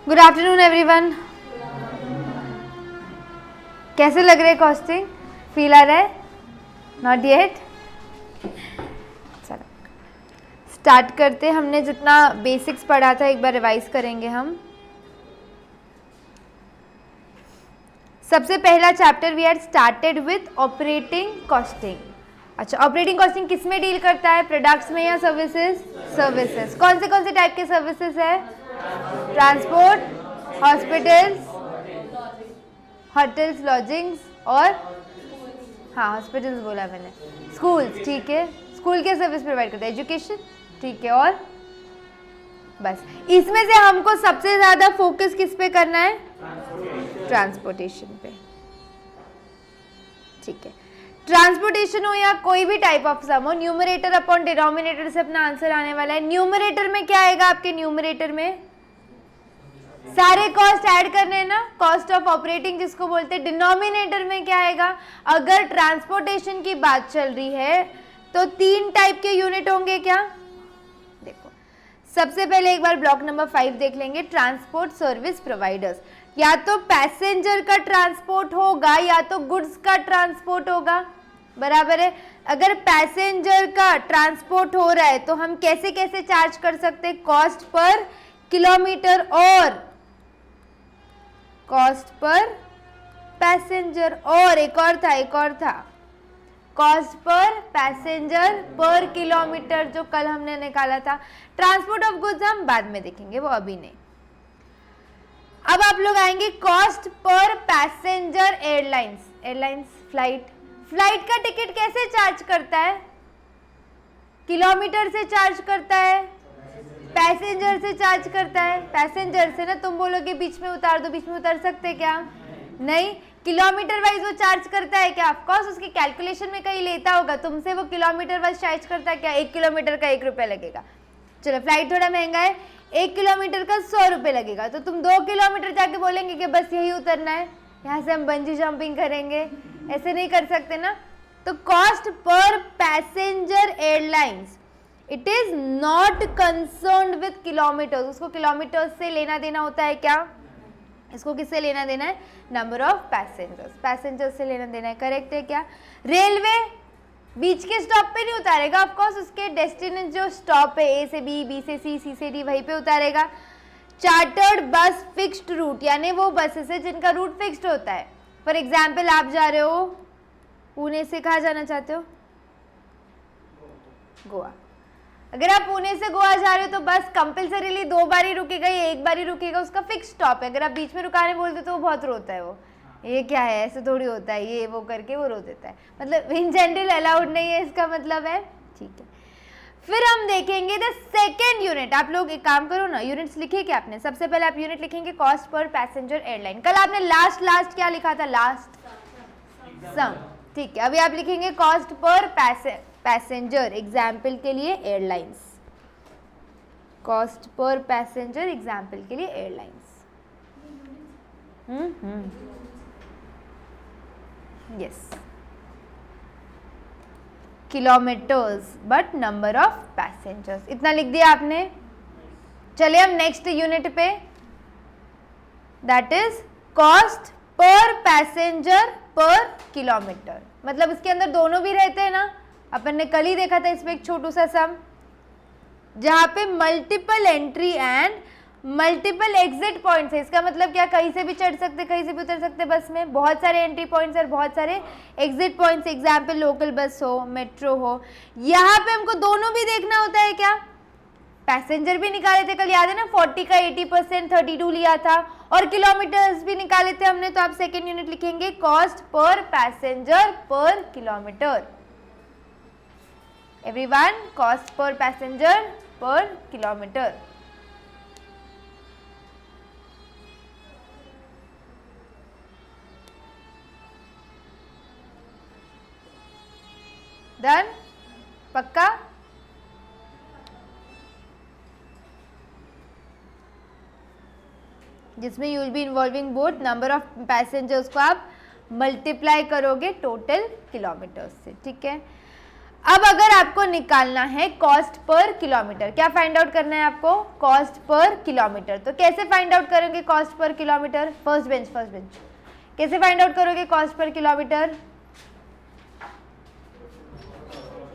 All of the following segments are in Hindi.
Good afternoon everyone. कैसे लग रहे कॉस्टिंग? फील आ रहा है? Not yet. चलो स्टार्ट करते। हमने जितना बेसिक्स पढ़ा था एक बार रिवाइज करेंगे हम। सबसे पहला chapter we are started with operating costing. अच्छा, ऑपरेटिंग कॉस्टिंग किस में डील करता है? प्रोडक्ट्स में या सर्विसेज? सर्विसेज। कौन से टाइप के सर्विसेज है? ट्रांसपोर्ट, हॉस्पिटल्स, होटल्स, लॉजिंग्स और हाँ हॉस्पिटल्स बोला मैंने, स्कूल्स। ठीक है, स्कूल के सर्विस प्रोवाइड करता है, एजुकेशन। ठीक है, और बस इसमें से हमको सबसे ज्यादा फोकस किस पे करना है? ट्रांसपोर्टेशन पे। ठीक है, ट्रांसपोर्टेशन हो या कोई भी टाइप ऑफ सम हो, न्यूमरेटर अपॉन डिनोमिनेटर से अपना आंसर आने वाला है। न्यूमरेटर में क्या आएगा आपके? न्यूमरेटर में सारे कॉस्ट ऐड करने हैं ना, कॉस्ट ऑफ ऑपरेटिंग जिसको बोलते हैं। डिनोमिनेटर में क्या आएगा? अगर ट्रांसपोर्टेशन की बात चल रही है तो 3 टाइप के यूनिट होंगे। क्या? देखो, सबसे पहले एक बार ब्लॉक नंबर 5 देख लेंगे। ट्रांसपोर्ट सर्विस प्रोवाइडर्स, या तो पैसेंजर का ट्रांसपोर्ट होगा या तो गुड्स का ट्रांसपोर्ट होगा, बराबर है। अगर पैसेंजर का ट्रांसपोर्ट हो रहा है तो हम कैसे कैसे चार्ज कर सकते हैं? कॉस्ट पर किलोमीटर और कॉस्ट पर पैसेंजर, और एक और था कॉस्ट पर पैसेंजर पर किलोमीटर, जो कल हमने निकाला था। ट्रांसपोर्ट ऑफ गुड्स हम बाद में देखेंगे, वो अभी नहीं। अब आप लोग आएंगे cost per passenger. Airlines flight का टिकट कैसे चार्ज करता है? किलोमीटर से चार्ज करता है, पैसेंजर से चार्ज करता है। पैसेंजर से ना, तुम बोलोगे बीच में उतार दो, बीच में उतार सकते क्या? नहीं, किलोमीटर वाइज वो चार्ज करता है क्या? ऑफकोर्स उसकी कैलकुलेशन में कहीं लेता होगा तुमसे, वो किलोमीटर वाइज चार्ज करता है क्या? 1 किलोमीटर का 1 रुपया लगेगा। चलो फ्लाइट थोड़ा महंगा है, 1 किलोमीटर का 100 रुपये लगेगा, तो तुम 2 किलोमीटर जाके बोलेंगे कि बस यही उतरना है, यहाँ से हम बंजी जंपिंग करेंगे, ऐसे नहीं कर सकते ना। तो cost per passenger airlines, it is not concerned with kilometres. उसको किलोमीटर्स से लेना देना होता है क्या? इसको किससे लेना देना है? नंबर ऑफ पैसेंजर्स से लेना देना है। करेक्ट है क्या? रेलवे बीच के स्टॉप पे नहीं उतारेगा, ऑफ कोर्स उसके डेस्टिनेशन जो स्टॉप है A से B, B से C, C से D, वहीं पे उतारेगा। चार्टर्ड बस फिक्स्ड रूट, यानी वो बसेस है जिनका रूट फिक्स्ड होता है। फॉर एग्जाम्पल आप जा रहे हो पुणे से, कहाँ जाना चाहते हो? गोवा। अगर आप पुणे से गोवा जा रहे हो तो बस कंपल्सरीली 2 बार ही रुकेगा या 1 बार ही रुकेगा, उसका फिक्स स्टॉप है। अगर आप बीच में रुकाने बोलते तो वो बहुत रोता है, वो ये क्या है, ऐसे थोड़ी होता है, ये वो करके वो रो देता है। मतलब इन जनरल अलाउड नहीं है, इसका मतलब है। ठीक है, फिर हम देखेंगे द सेकेंड यूनिट। आप लोग एक काम करो ना, यूनिट्स लिखे क्या आपने? सबसे पहले आप यूनिट लिखेंगे कॉस्ट पर पैसेंजर एयरलाइन। कल आपने लास्ट क्या लिखा था? लास्ट सम। ठीक है, अभी आप लिखेंगे कॉस्ट पर पैसेंजर, एग्जाम्पल के लिए airlines. Cost per passenger example के लिए airlines. Yes, kilometres but number of passengers, इतना लिख दिया आपने। चलिए हम नेक्स्ट यूनिट पे, that is cost per passenger पर किलोमीटर। मतलब इसके अंदर दोनों भी रहते हैं ना, अपन ने कल ही देखा था इसमें एक छोटू सा सम, जहां पे multiple entry and multiple exit points है। इसका मतलब क्या? कहीं से भी चढ़ सकते, कहीं से भी उतर सकते बस में। बहुत सारे एंट्री पॉइंट्स और बहुत सारे exit points. Example local bus हो, मेट्रो हो। यहाँ पे हमको दोनों भी देखना होता है क्या? पैसेंजर भी निकाले थे कल, याद है ना? 40 का 80%, 32 लिया था, और किलोमीटर्स भी निकाले थे हमने। तो आप सेकेंड यूनिट लिखेंगे कॉस्ट पर पैसेंजर पर kilometre. Everyone, cost per passenger पर किलोमीटर। डन? पक्का? जिसमें you will be involving both number of passengers को आप मल्टीप्लाई करोगे टोटल किलोमीटर्स से। ठीक है, अब अगर आपको निकालना है कॉस्ट पर किलोमीटर, क्या फाइंड आउट करना है आपको? Cost per kilometre. तो कैसे फाइंड आउट करोगे cost per kilometre? First bench कैसे फाइंड आउट करोगे cost per kilometre?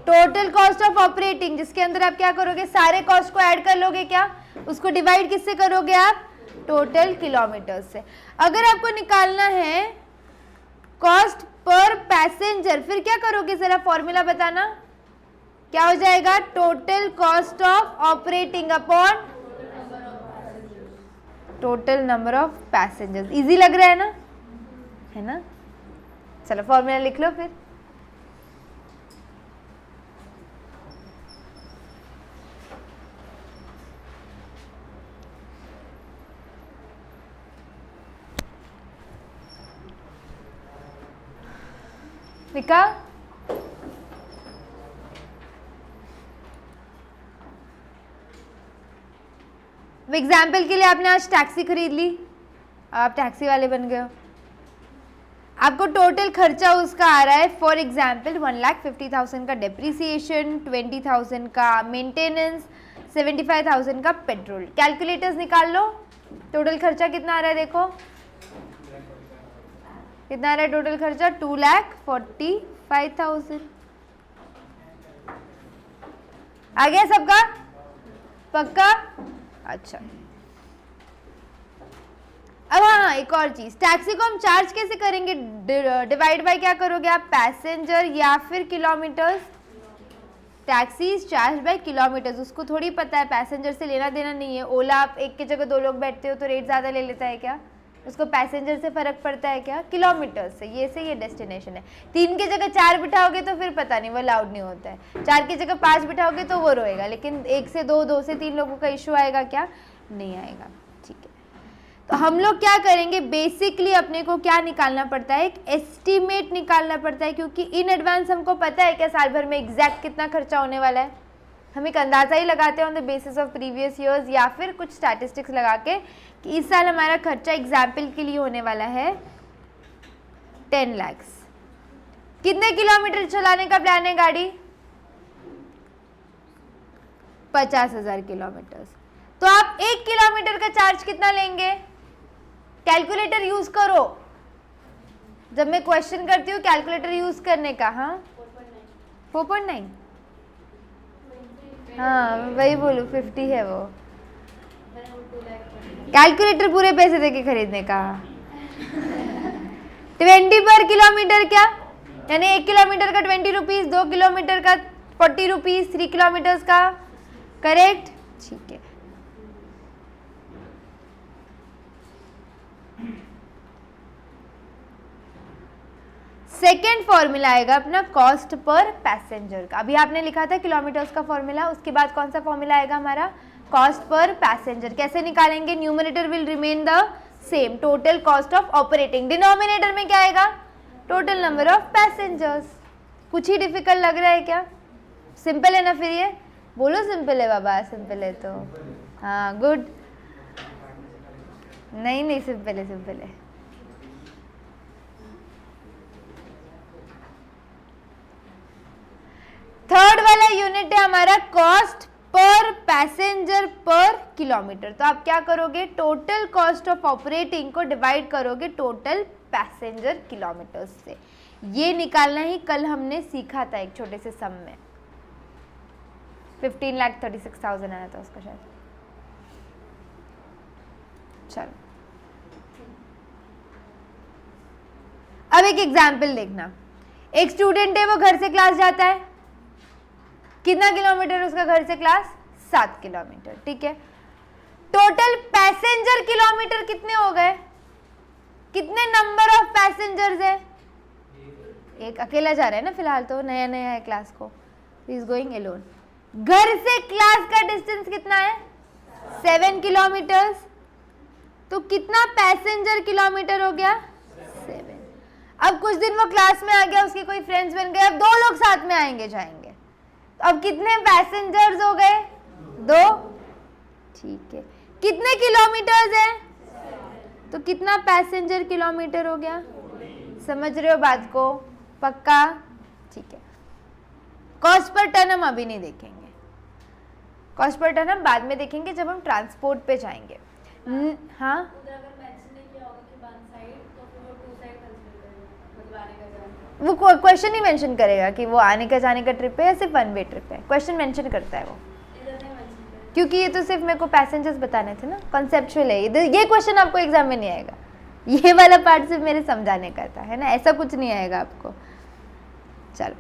Total cost of operating, जिसके अंदर आप क्या करोगे, सारे कॉस्ट को ऐड कर लोगे, क्या उसको डिवाइड किससे करोगे आप? टोटल किलोमीटर से। अगर आपको निकालना है कॉस्ट पर पैसेंजर, फिर क्या करोगे, जरा फॉर्मूला बताना, क्या हो जाएगा? Total cost of operating upon total number of passengers. Easy लग रहा है ना? चलो फॉर्मूला लिख लो फिर। लिखा? एग्जाम्पल के लिए आपने आज टैक्सी खरीद ली, आप टैक्सी वाले बन गए हो, आपको टोटल खर्चा उसका आ रहा है फॉर एग्जाम्पल 1,50,000 का डेप्रीसिएशन, 20,000 का मेंटेनेंस, 75,000 का पेट्रोल। कैलकुलेटर्स निकाल लो, टोटल खर्चा कितना आ रहा है, देखो कितना आ रहा है टोटल खर्चा? 2,45,000। आ गया सबका? पक्का? अच्छा, अब हाँ एक और चीज, टैक्सी को हम चार्ज कैसे करेंगे? डिवाइड बाय क्या करोगे आप? पैसेंजर या फिर kilometres. Taxi is charge by kilometres, उसको थोड़ी पता है पैसेंजर से लेना देना नहीं है। ओला आप एक की जगह 2 लोग बैठते हो तो रेट ज़्यादा ले लेता है क्या? उसको पैसेंजर से फर्क पड़ता है क्या? किलोमीटर्स से। ये डेस्टिनेशन है। 3 की जगह 4 बिठाओगे तो फिर पता नहीं, वो अलाउड नहीं होता है। 4 की जगह 5 बिठाओगे तो वो रोएगा, लेकिन 1 से 2, 2 से 3 लोगों का इशू आएगा क्या? नहीं आएगा। ठीक है, तो हम लोग क्या करेंगे, बेसिकली अपने को क्या निकालना पड़ता है? एक एस्टीमेट निकालना पड़ता है, क्योंकि इन एडवांस हमको पता है क्या साल भर में एग्जैक्ट कितना खर्चा होने वाला है। हम एक अंदाज़ा ही लगाते हैं on the basis of previous years, या फिर कुछ स्टैटिस्टिक्स लगा के कि इस साल हमारा खर्चा एग्जाम्पल के लिए होने वाला है 10 लाख। कितने किलोमीटर चलाने का प्लान है गाड़ी? 50,000 किलोमीटर। तो आप 1 किलोमीटर का चार्ज कितना लेंगे? कैलकुलेटर यूज करो, जब मैं क्वेश्चन करती हूँ कैलकुलेटर यूज करने का। हाँ 4.9, हाँ वही बोलूँ 50 है वो। कैलकुलेटर पूरे पैसे देके खरीदने का। 20 पर किलोमीटर, क्या यानी 1 किलोमीटर का 20 रुपीज़, 2 किलोमीटर का 40 रुपीज़, 3 किलोमीटर्स का, करेक्ट? ठीक है, सेकेंड फॉर्मूला आएगा अपना कॉस्ट पर पैसेंजर का। अभी आपने लिखा था किलोमीटर्स का फॉर्मूला, उसके बाद कौन सा फॉर्मूला आएगा हमारा? Cost per passenger. कैसे निकालेंगे? Numerator will remain the same, total cost of operating. Denominator में क्या आएगा? Total number of passengers. कुछ ही डिफिकल्ट लग रहा है क्या? सिंपल है ना? फिर ये बोलो सिंपल है बाबा, सिंपल है तो हाँ गुड। नहीं सिंपल है। थर्ड वाला यूनिट है हमारा कॉस्ट पर पैसेंजर पर किलोमीटर। तो आप क्या करोगे? टोटल कॉस्ट ऑफ ऑपरेटिंग को डिवाइड करोगे टोटल पैसेंजर किलोमीटर्स से। ये निकालना ही कल हमने सीखा था एक छोटे से सम में। 15,36,000 आया था उसका शायद। चलो अब एक एग्जाम्पल देखना। एक स्टूडेंट है, वो घर से क्लास जाता है। कितना किलोमीटर उसका घर से क्लास? 7 किलोमीटर। ठीक है, टोटल पैसेंजर किलोमीटर कितने हो गए? कितने नंबर ऑफ पैसेंजर्स है? एक अकेला जा रहा है ना फिलहाल, तो नया है क्लास को, इज गोइंग अलोन। घर से क्लास का डिस्टेंस कितना है? 7 किलोमीटर्स। तो कितना पैसेंजर किलोमीटर हो गया? 7। अब कुछ दिन वो क्लास में आ गया, उसके कोई फ्रेंड्स बन गए, अब 2 लोग साथ में आएंगे जाएंगे, तो अब कितने पैसेंजर्स हो गए? 2। ठीक है, कितने किलोमीटर्स है? तो कितना पैसेंजर किलोमीटर हो गया? समझ रहे हो बात को? पक्का? ठीक है, कॉस्ट पर टन हम अभी नहीं देखेंगे, कॉस्ट पर टन हम बाद में देखेंगे जब हम ट्रांसपोर्ट पे जाएंगे। हाँ, वो क्वेश्चन ही मेंशन करेगा कि वो आने का जाने का ट्रिप है या सिर्फ वन वे ट्रिप है, क्वेश्चन मेंशन करता है वो, क्योंकि ये तो सिर्फ मेरे को पैसेंजर्स बताने थे ना, कॉन्सेप्चुअल है ये क्वेश्चन आपको एग्जाम में नहीं आएगा, ये वाला पार्ट सिर्फ मेरे समझाने का था, है ना, ऐसा कुछ नहीं आएगा आपको। चलो,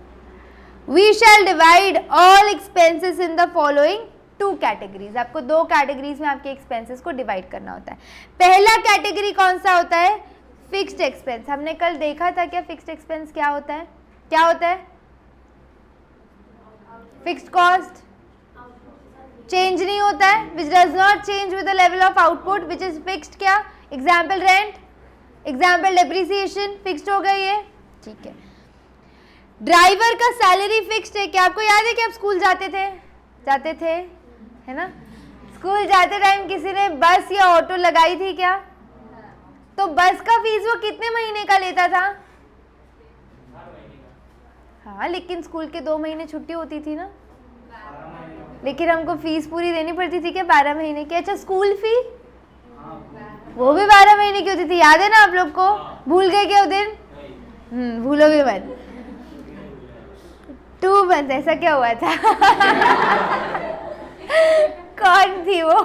we shall divide all expenses in the following two categories, आपको दो कैटेगरीज में आपके एक्सपेंसेस को डिवाइड करना होता है। पहला कैटेगरी कौन सा होता है? Fixed expense. हमने कल देखा था क्या फिक्स्ड एक्सपेंस क्या होता है? क्या होता है? फिक्स्ड कॉस्ट चेंज नहीं होता है, which does not change with the level of output, which is fixed. क्या example? Rent, example depreciation, fixed हो गया ये, ठीक है। ड्राइवर का सैलरी फिक्स्ड है क्या? आपको याद है कि आप स्कूल जाते थे, है ना, स्कूल जाते टाइम किसी ने बस या ऑटो लगाई थी क्या? तो बस का फीस वो कितने महीने का लेता था? हाँ, लेकिन स्कूल के 2 महीने छुट्टी होती थी ना, लेकिन हमको फीस पूरी देनी पड़ती थी क्या 12 महीने की? अच्छा, स्कूल फी वो भी 12 महीने की होती थी, याद है ना आप लोग को? भूल गए क्या वो दिन? भूलो भी मत। 2 मंथ ऐसा क्या हुआ था? कौन थी वो?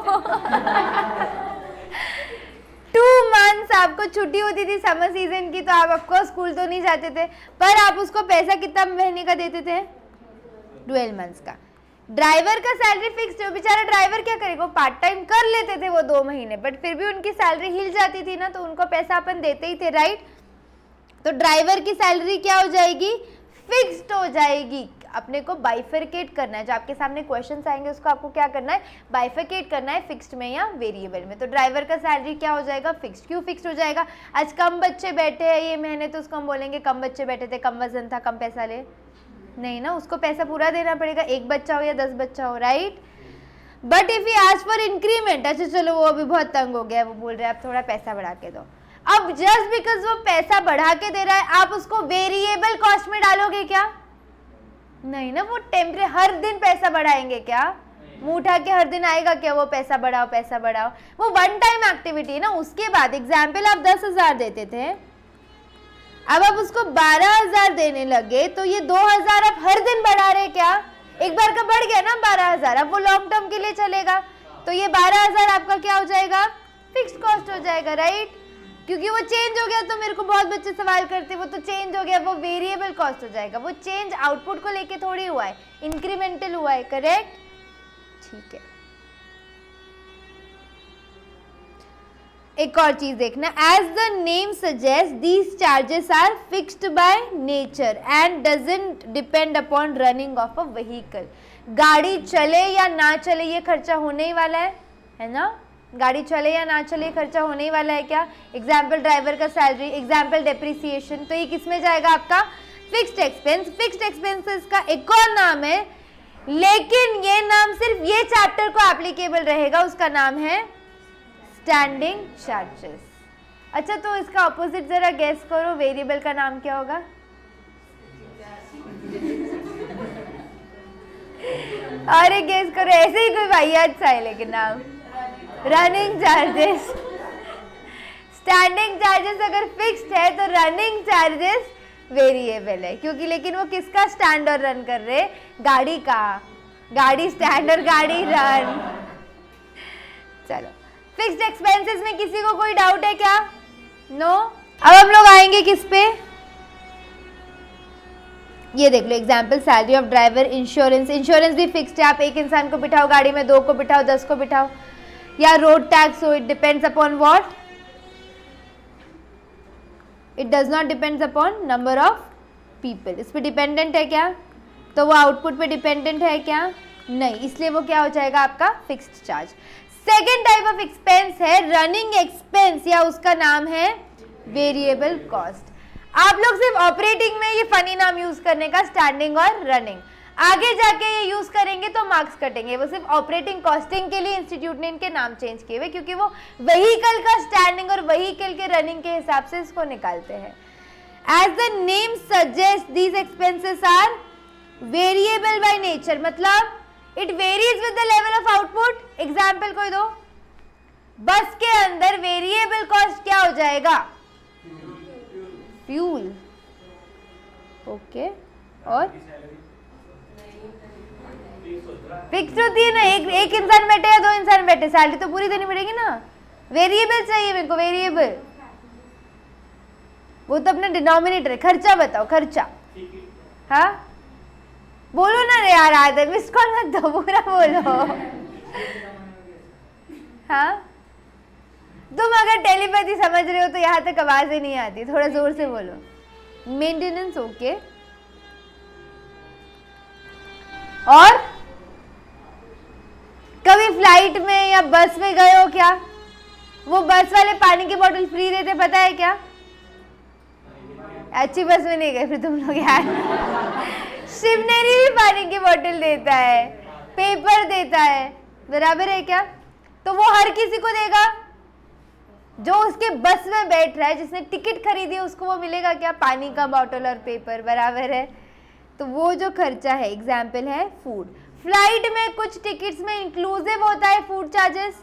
2 मंथ्स आपको छुट्टी होती थी समर सीजन की, तो आप आपको स्कूल तो नहीं जाते थे, पर आप उसको पैसा कितना महीने का देते थे? 12 मंथ्स का। ड्राइवर का सैलरी फिक्स्ड है, बेचारा ड्राइवर क्या करेगा, पार्ट टाइम कर लेते थे वो 2 महीने, बट फिर भी उनकी सैलरी हिल जाती थी ना, तो उनको पैसा अपन देते ही थे, राइट। तो ड्राइवर की सैलरी क्या हो जाएगी? फिक्स्ड हो जाएगी। अपने को बाइफरकेट करना है, जो आपके सामने क्वेश्चंस आएंगे उसको आपको क्या करना है? बाइफरकेट करना है, फिक्स्ड में या वेरिएबल में। तो ड्राइवर का सैलरी क्या हो जाएगा? फिक्स्ड। क्यों फिक्स्ड हो जाएगा? आज कम बच्चे बैठे हैं ये महीने, तो उसको हम बोलेंगे कम बच्चे बैठे थे, कम वजन था, कम पैसा ले, नहीं ना, उसको पैसा पूरा देना पड़ेगा, 1 बच्चा हो या 10 बच्चा हो, right. But if he ask for increment, अच्छा चलो वो अभी बहुत तंग हो गया, वो बोल रहे हैं आप थोड़ा पैसा बढ़ा के दो, अब जस्ट बिकॉज वो पैसा बढ़ा के दे रहा है, आप उसको वेरिएबल कॉस्ट में डालोगे क्या? नहीं ना, वो टेम्परे हर दिन पैसा बढ़ाएंगे क्या? मुंह उठा के हर दिन आएगा क्या वो पैसा बढ़ाओ पैसा बढ़ाओ? वो वन टाइम एक्टिविटी है ना। उसके बाद एग्जाम्पल आप 10,000 देते थे, अब आप उसको 12,000 देने लगे, तो ये 2,000 आप हर दिन बढ़ा रहे क्या? एक बार का बढ़ गया ना 12,000, अब वो लॉन्ग टर्म के लिए चलेगा, तो ये 12,000 आपका क्या हो जाएगा? फिक्स्ड कॉस्ट हो जाएगा, राइट। क्योंकि वो चेंज हो गया, तो मेरे को बहुत बच्चे सवाल करते, वो तो चेंज हो गया, वो वेरिएबल कॉस्ट हो जाएगा। वो चेंज आउटपुट को लेके थोड़ी हुआ है, इंक्रीमेंटल हुआ है, करेक्ट, ठीक है। एक और चीज देखना, as the name suggest these charges are fixed by nature and doesn't depend upon running of a vehicle. गाड़ी चले या ना चले ये खर्चा होने ही वाला है ना, गाड़ी चले या ना चले खर्चा होने ही वाला है क्या? एग्जाम्पल ड्राइवर का सैलरी, एग्जाम्पल डेप्रिसिएशन, तो ये किस में जाएगा आपका? Fixed expense. फिक्स्ड एक्सपेंसेस का एक और नाम है, लेकिन ये नाम सिर्फ ये चैप्टर को एप्लीकेबल रहेगा, उसका नाम है स्टैंडिंग चार्जेस। अच्छा, तो इसका ऑपोजिट जरा गेस करो, वेरिएबल का नाम क्या होगा? अरे गेस करो, ऐसे ही कोई वाहियात सा है लेकिन नाम, रनिंग चार्जेस। स्टैंडिंग चार्जेस अगर फिक्स्ड है तो रनिंग चार्जेस वेरिएबल है, क्योंकि लेकिन वो किसका स्टैंड और रन कर रहे? गाड़ी का, गाड़ी स्टैंड और गाड़ी रन। चलो, फिक्स्ड एक्सपेंसेस में किसी को कोई डाउट है क्या? नो। अब हम लोग आएंगे किस पे? ये देख लो, example salary of driver, insurance. Insurance भी फिक्स्ड है, आप एक इंसान को बिठाओ गाड़ी में, 2 को बिठाओ, 10 को बिठाओ, या road tax, so it depends upon what? It does not depends upon number of people. इस पे डिपेंडेंट है क्या? तो वो आउटपुट पे डिपेंडेंट है क्या? नहीं, इसलिए वो क्या हो जाएगा आपका? Fixed charge. Second type of expense है रनिंग एक्सपेंस, या उसका नाम है वेरिएबल कॉस्ट। आप लोग सिर्फ ऑपरेटिंग में ये फनी नाम यूज करने का, स्टैंडिंग और रनिंग, आगे जाके ये यूज करेंगे तो मार्क्स कटेंगे। वो सिर्फ ऑपरेटिंग कॉस्टिंग के लिए इंस्टीट्यूट ने इनके नाम चेंज किए हुए, क्योंकि वो व्हीकल का स्टैंडिंग और व्हीकल के रनिंग के हिसाब से इसको निकालते हैं। As the name suggest these expenses are variable by nature मतलब it varies with the level of output. Example कोई दो। बस के अंदर वेरिएबल कॉस्ट क्या हो जाएगा? फ्यूल। ओके, और फिक्स होती है ना, एक इंसान बैठे या 2 इंसान बैठे, सैलरी तो पूरी देनी पड़ेगी ना। वेरिएबल चाहिए मेरे को, वेरिएबल। वो तो अपना डिनोमिनेटर है। खर्चा बताओ, खर्चा। हाँ बोलो ना रे यार, आदमी मिस कॉल मत दो, पूरा बोलो। हाँ तुम अगर टेलीपैथी समझ रहे हो तो यहाँ तक आवाज ही नहीं आती, थोड़ा जोर से बोलो। मेंटेनेंस ओके, और कभी फ्लाइट में या बस में गए हो क्या? वो बस वाले पानी की बोतल फ्री देते, पता है क्या? अच्छी बस में नहीं गए फिर तुम लोग यार। शिवनेरी भी पानी की बोतल देता है, पेपर देता है, बराबर है क्या? तो वो हर किसी को देगा जो उसके बस में बैठ रहा है, जिसने टिकट खरीदी है उसको वो मिलेगा क्या? पानी का बोतल और पेपर, बराबर है। तो वो जो खर्चा है, एग्जाम्पल है फूड। फ्लाइट में कुछ टिकट्स में इंक्लूसिव होता है फूड चार्जेस,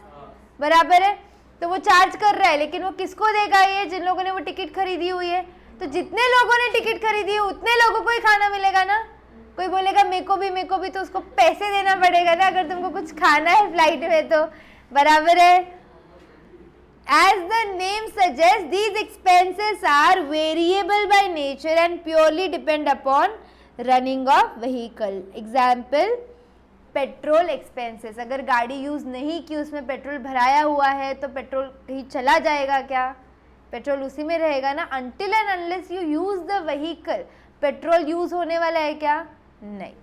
बराबर है। तो वो चार्ज कर रहा है, लेकिन वो किसको देगा? ये जिन लोगों ने वो टिकट खरीदी हुई है। तो जितने लोगों ने टिकट खरीदी है उतने लोगों को ही खाना मिलेगा ना। कोई बोलेगा मेरे को भी, तो उसको पैसे देना पड़ेगा ना अगर तुमको कुछ खाना है फ्लाइट में, तो बराबर है। As the name suggests, these expenses are variable by nature and purely depend upon running of vehicle. Example, petrol expenses. अगर गाड़ी यूज नहीं की, उसमें पेट्रोल भराया हुआ है, तो पेट्रोल कहीं चला जाएगा क्या? पेट्रोल उसी में रहेगा ना। until and unless you use the vehicle, petrol use होने वाला है क्या? नहीं।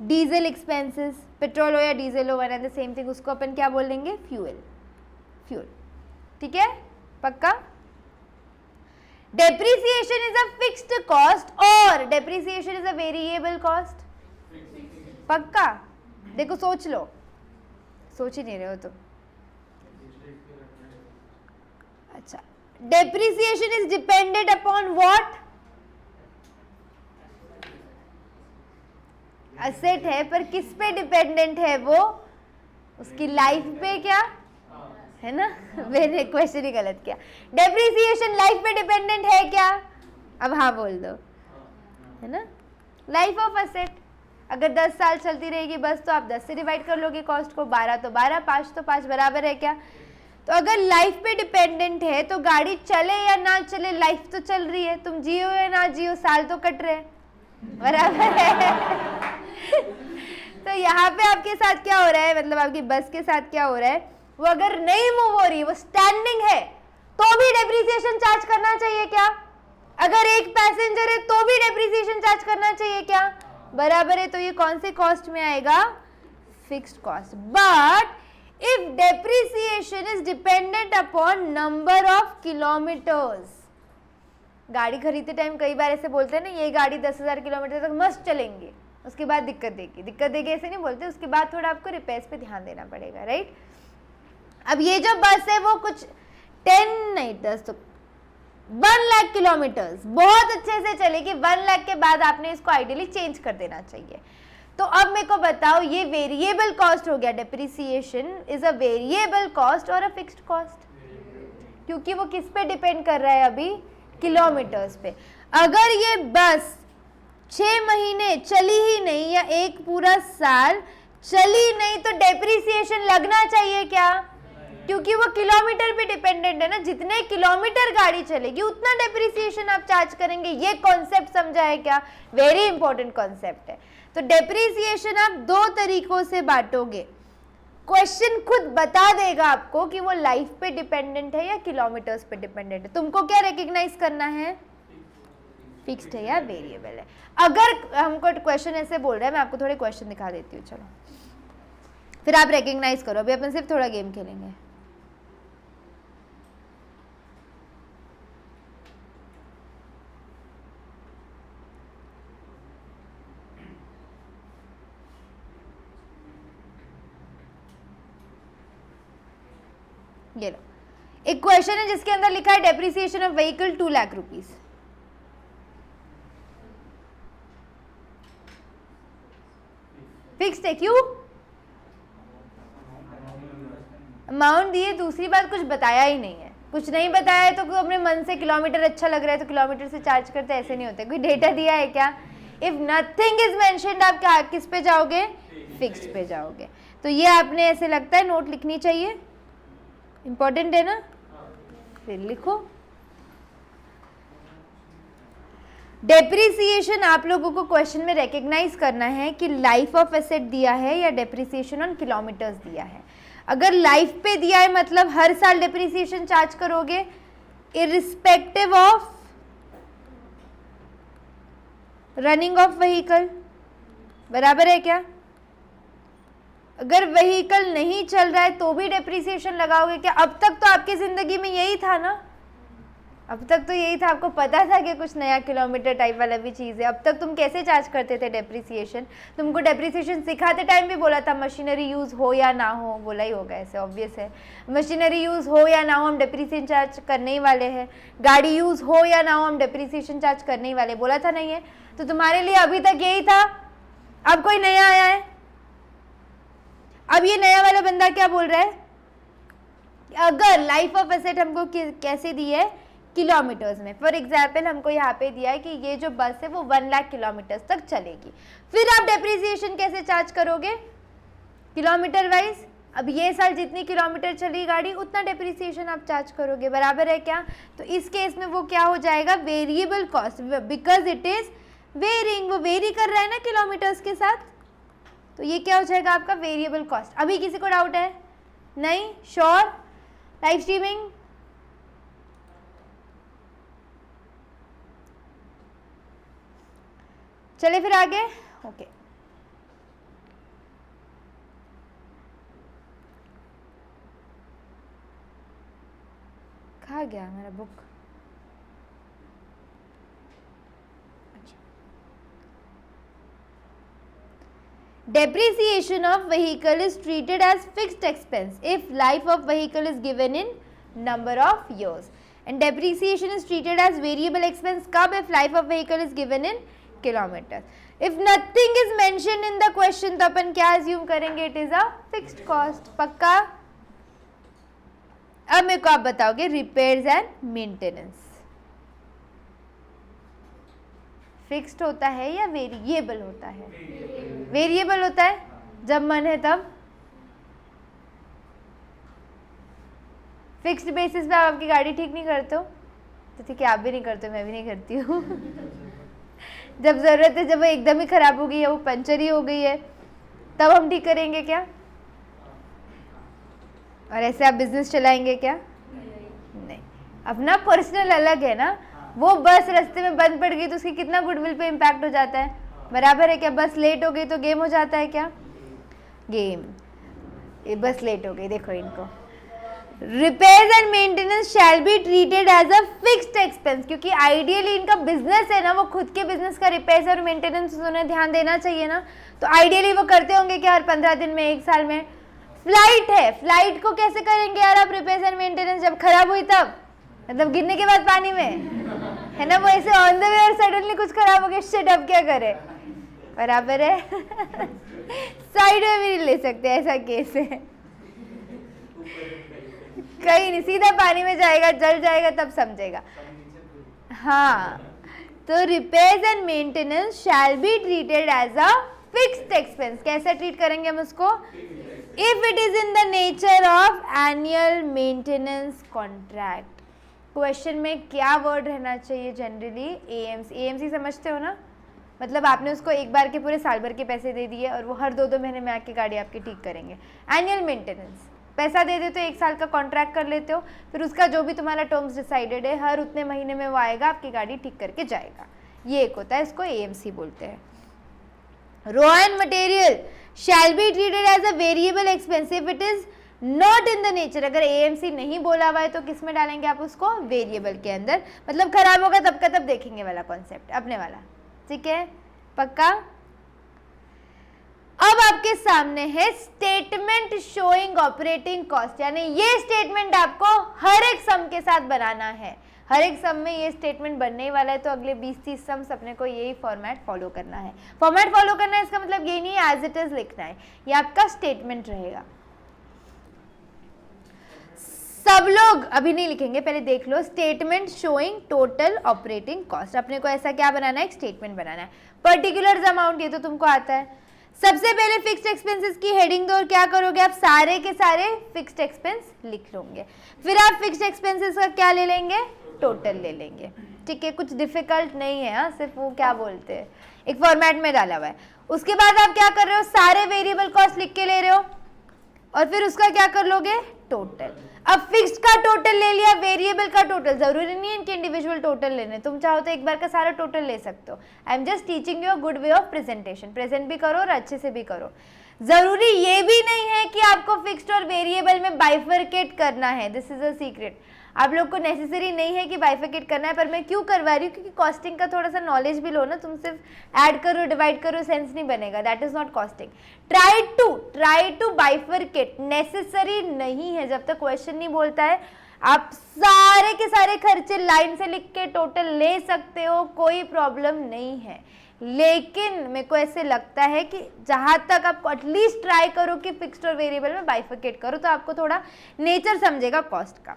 डीजल एक्सपेंसेस, पेट्रोल हो या डीजल हो, one and the same thing, उसको अपन क्या बोलेंगे? फ्यूल। ठीक है, पक्का। Depreciation is a fixed cost और depreciation is a variable cost, पक्का। देखो सोच लो, सोच ही नहीं रहे हो तो। अच्छा, depreciation is dependent upon what? Asset है, पर किस पे डिपेंडेंट है वो? उसकी लाइफ पे क्या है ना। मैंने क्वेश्चन ही गलत किया। डेप्रिसिएशन लाइफ पे डिपेंडेंट है क्या? अब हाँ बोल दो, है ना। लाइफ ऑफ असेट अगर 10 साल चलती रहेगी बस, तो आप 10 से डिवाइड कर लोगे कॉस्ट को, 12 तो 12, 5 तो 5, बराबर है क्या? तो अगर लाइफ पे डिपेंडेंट है तो गाड़ी चले या ना चले, लाइफ तो चल रही है। तुम जियो या ना जियो, साल तो कट रहे, बराबर है। तो यहाँ पे आपके साथ क्या हो रहा है, मतलब आपकी बस के साथ क्या हो रहा है? वो अगर नहीं मूव हो रही, वो स्टैंडिंग है, तो भी डेप्रिसिएशन चार्ज करना चाहिए क्या? अगर एक पैसेंजर है तो भी डेप्रिसिएशन चार्ज करना चाहिए क्या? बराबर है। तो ये कौन से कॉस्ट में आएगा? Fixed cost. But if depreciation is dependent upon number of kilometres, गाड़ी खरीदते टाइम कई बार ऐसे बोलते हैं ना, ये गाड़ी 10,000 किलोमीटर तक मस्त चलेंगे, उसके बाद दिक्कत देगी ऐसे नहीं बोलते, उसके बाद थोड़ा आपको रिपेयर्स पे ध्यान देना पड़ेगा, राइट। अब ये जो बस है वो कुछ 10 तो 1 लाख किलोमीटर्स बहुत अच्छे से चलेगी। 1 लाख के बाद आपने इसको आइडियली चेंज कर देना चाहिए। तो अब मेरे को बताओ, ये वेरिएबल कॉस्ट हो गया। Depreciation is a variable cost और अ फिक्स्ड कॉस्ट, क्योंकि वो किस पे डिपेंड कर रहा है अभी? किलोमीटर्स पे। अगर ये बस 6 महीने चली ही नहीं या एक पूरा साल चली नहीं, तो डेप्रिसिएशन लगना चाहिए क्या? क्योंकि वो किलोमीटर पे डिपेंडेंट है ना। जितने किलोमीटर गाड़ी चलेगी उतना डेप्रिसिएशन आप चार्ज करेंगे। ये कॉन्सेप्ट समझा है क्या? वेरी इंपॉर्टेंट कॉन्सेप्ट है। तो डेप्रिसिएशन आप 2 तरीकों से बांटोगे। क्वेश्चन खुद बता देगा आपको कि वो लाइफ पे डिपेंडेंट है या किलोमीटर्स पे डिपेंडेंट है। तुमको क्या रिकग्नाइज करना है? फिक्स्ड है या वेरिएबल है। अगर हमको क्वेश्चन ऐसे बोल रहा है, मैं आपको थोड़े क्वेश्चन दिखा देती हूँ, चलो फिर आप रिकग्नाइज करो। अभी अपन सिर्फ थोड़ा गेम खेलेंगे। ये लो, एक क्वेश्चन है जिसके अंदर लिखा है depreciation of vehicle 2 lakh rupees. Fixed है, क्यों? अमाउंट दिए, दूसरी बात कुछ बताया ही नहीं है। कुछ नहीं बताया है तो अपने मन से किलोमीटर अच्छा लग रहा है तो किलोमीटर से चार्ज करते, ऐसे नहीं होते। कोई डेटा दिया है क्या? इफ नथिंग इज मेंशन्ड आप क्या किस पे जाओगे? फिक्स्ड पे जाओगे। तो ये आपने ऐसे लगता है नोट लिखनी चाहिए, इंपॉर्टेंट है ना? फिर लिखो। डेप्रिसिएशन आप लोगों को क्वेश्चन में रिकग्नाइज करना है कि लाइफ ऑफ एसेट दिया है या डेप्रिसिएशन ऑन किलोमीटर्स दिया है। अगर लाइफ पे दिया है मतलब हर साल डेप्रिसिएशन चार्ज करोगे irrespective of running of vehicle, बराबर है क्या? अगर व्हीकल नहीं चल रहा है तो भी डेप्रिसिएशन लगाओगे क्या? अब तक तो आपकी जिंदगी में यही था ना, अब तक तो यही था, आपको पता था कि कुछ नया किलोमीटर टाइप वाला भी चीज़ है। अब तक तुम कैसे चार्ज करते थे डेप्रिसिएशन? तुमको डेप्रिसिएशन सिखाते टाइम भी बोला था मशीनरी यूज़ हो या ना हो, बोला ही होगा, ऐसे ऑब्वियस है। मशीनरी यूज़ हो या ना हो हम डेप्रिसिएशन चार्ज करने ही वाले हैं। गाड़ी यूज़ हो या ना हो हम डेप्रिसिएशन चार्ज करने ही वाले, बोला था नहीं है? तो तुम्हारे लिए अभी तक यही था, अब कोई नया आया है। अब ये नया वाला बंदा क्या बोल रहा है? अगर लाइफ ऑफ एसेट हमको कैसे दी है? किलोमीटर्स में। फॉर एग्जाम्पल हमको यहाँ पे दिया है कि ये जो बस है वो 1 लाख किलोमीटर्स तक चलेगी। फिर आप डेप्रिसिएशन कैसे चार्ज करोगे? Kilometre wise. अब ये साल जितनी किलोमीटर चली गाड़ी उतना डेप्रिसिएशन आप चार्ज करोगे, बराबर है क्या? तो इस केस में वो क्या हो जाएगा? Variable cost, because it is varying, वो वेरी कर रहा है ना किलोमीटर्स के साथ, तो ये क्या हो जाएगा आपका? Variable cost. अभी किसी को डाउट है? नहीं? श्योर? लाइव स्ट्रीमिंग चले फिर आगे। ओके, कहाँ गया मेरा book? Depreciation of vehicle is treated as fixed expense if life of vehicle is given in number of years, and depreciation is treated as variable expense कब? If life of vehicle is given in kilometers. If nothing is mentioned in the question तो अपन क्या assume करेंगे? It is a fixed cost. पक्का? अब मेरे को आप बताओगे repairs and maintenance फिक्स्ड होता है या वेरिएबल होता है? वेरिएबल होता है, जब मन है तब। फिक्स्ड बेसिस पे आप आपकी गाड़ी ठीक नहीं करते हो तो ठीक है, आप भी नहीं करते, मैं भी नहीं करती हूँ। जब ज़रूरत है, जब वो एकदम ही ख़राब हो गई है, वो पंचर ही हो गई है, तब हम ठीक करेंगे क्या? और ऐसे आप बिजनेस चलाएंगे क्या? नहीं। अपना पर्सनल अलग है ना। वो बस रास्ते में बंद पड़ गई तो उसकी कितना गुडविल पे इम्पैक्ट हो जाता है, बराबर है क्या? बस लेट हो गई तो गेम हो जाता है क्या? गेम। ये बस लेट हो गई, देखो इनको। Repairs and maintenance shall be treated as a fixed expense, क्योंकि आइडियली इनका बिजनेस है ना, वो खुद के बिजनेस का रिपेयर्स और मेंटेनेंस उन्हें ध्यान देना चाहिए ना। तो आइडियली वो करते होंगे कि हर 15 दिन में, 1 साल में। फ्लाइट है, फ्लाइट को कैसे करेंगे यार आप रिपेयर्स एंड मेंटेनेंस? जब खराब हुई तब, मतलब गिरने के बाद पानी में, है ना? वो ऐसे ऑन द वे और सडनली कुछ खराब हो गया, शिट अब क्या करे, बराबर है। साइड में भी नहीं ले सकते, ऐसा केस है। कहीं नहीं, सीधा पानी में जाएगा, जल जाएगा तब समझेगा। हाँ, तो repairs and maintenance shall be treated as a fixed expense. कैसे ट्रीट करेंगे हम उसको? If it is in the nature of annual maintenance contract. Question में क्या वर्ड रहना चाहिए जनरली? एएमसी। एएमसी समझते हो ना? मतलब आपने उसको एक बार के पूरे साल भर के पैसे दे दिए और वो हर 2-2 महीने में आके गाड़ी आपकी ठीक करेंगे। एनुअल मेंटेनेंस, पैसा दे देते हो, 1 साल का कॉन्ट्रैक्ट कर लेते हो, फिर उसका जो भी तुम्हारा टर्म्स डिसाइडेड है, हर उतने महीने में वो आएगा, आपकी गाड़ी ठीक करके जाएगा। ये एक होता है, इसको एएमसी बोलते हैं। Raw and material shall be treated as a variable expense if it is not in the nature. अगर एएमसी नहीं बोला हुआ है तो किस में डालेंगे आप उसको? वेरिएबल के अंदर। मतलब खराब होगा तब का तब देखेंगे वाला कॉन्सेप्ट, अपने वाला। ठीक है, पक्का? अब आपके सामने है स्टेटमेंट शोइंग ऑपरेटिंग कॉस्ट, यानी ये स्टेटमेंट आपको हर एक सम के साथ बनाना है। हर एक सम में ये स्टेटमेंट बनने ही वाला है, तो अगले 20-30 सम्स अपने को यही फॉर्मेट फॉलो करना है। फॉर्मेट फॉलो करना है इसका मतलब ये नहीं है एज इट इज लिखना है, ये आपका स्टेटमेंट रहेगा। सब लोग अभी नहीं लिखेंगे, पहले देख लो। Statement showing total operating cost, अपने को ऐसा क्या बनाना है, एक स्टेटमेंट बनाना है। पर्टिकुलर अमाउंट ये तो तुमको आता है। सबसे पहले फिक्स्ड एक्सपेंसेस की हेडिंग दो और क्या करोगे आप, सारे के सारे फिक्स्ड एक्सपेंस लिख लोगे। फिर आप फिक्स्ड एक्सपेंसेस का क्या ले लेंगे, टोटल ले लेंगे। ठीक है, कुछ डिफिकल्ट नहीं है, हाँ, सिर्फ वो क्या बोलते हैं एक फॉर्मेट में डाला हुआ है। उसके बाद आप क्या कर रहे हो, सारे वेरिएबल कॉस्ट लिख के ले रहे हो और फिर उसका क्या कर लोगे, टोटल। अब फिक्स्ड का टोटल ले लिया, वेरिएबल का टोटल, जरूरी नहीं है इनके इंडिविजुअल टोटल लेने, तुम चाहो तो एक बार का सारा टोटल ले सकते हो। I am just teaching you a good way of presentation, present भी करो और अच्छे से भी करो। जरूरी ये भी नहीं है कि आपको फिक्स्ड और वेरिएबल में बाइफरकेट करना है, दिस इज अ सीक्रेट। आप लोग को नेसेसरी नहीं है कि बाइफरकेट करना है, पर मैं क्यों करवा रही हूँ, क्योंकि कॉस्टिंग का थोड़ा सा नॉलेज भी लो ना, तुम सिर्फ ऐड करो डिवाइड करो सेंस नहीं बनेगा, that is not costing. Try to bifurcate, necessary नहीं है, जब तक क्वेश्चन नहीं बोलता है आप सारे के सारे खर्चे लाइन से लिख के टोटल ले सकते हो, कोई प्रॉब्लम नहीं है। लेकिन मेरे को ऐसे लगता है कि जहां तक आपको एटलीस्ट ट्राई करो कि फिक्स्ड और वेरिएबल में बाइफरकेट करो, तो आपको थोड़ा नेचर समझेगा कॉस्ट का।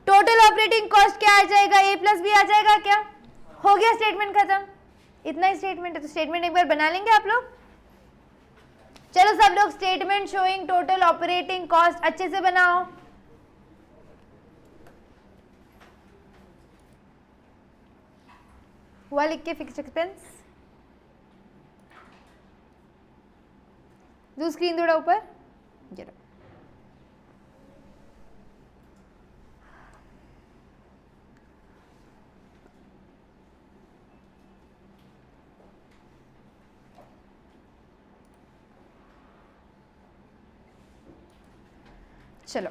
टोटल ऑपरेटिंग कॉस्ट क्या आ जाएगा, ए प्लस बी आ जाएगा क्या, हो गया स्टेटमेंट खत्म। इतना ही स्टेटमेंट है, तो स्टेटमेंट एक बार बना लेंगे आप लोग। चलो सब लोग statement showing total operating cost अच्छे से बनाओ। हुआ लिख के फिक्स्ड एक्सपेंस, जो स्क्रीन थोड़ा ऊपर जरा। चलो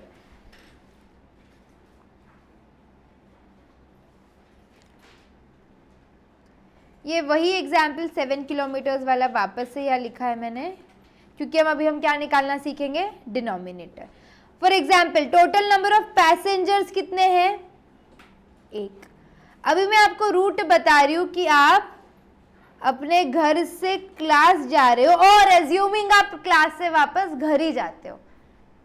ये वही एग्जाम्पल 7 किलोमीटर्स वाला वापस से यहाँ लिखा है मैंने, क्योंकि हम क्या निकालना सीखेंगे, denominator. For example total number of passengers कितने हैं, 1। अभी मैं आपको रूट बता रही हूँ कि आप अपने घर से क्लास जा रहे हो और एज्यूमिंग आप क्लास से वापस घर ही जाते हो,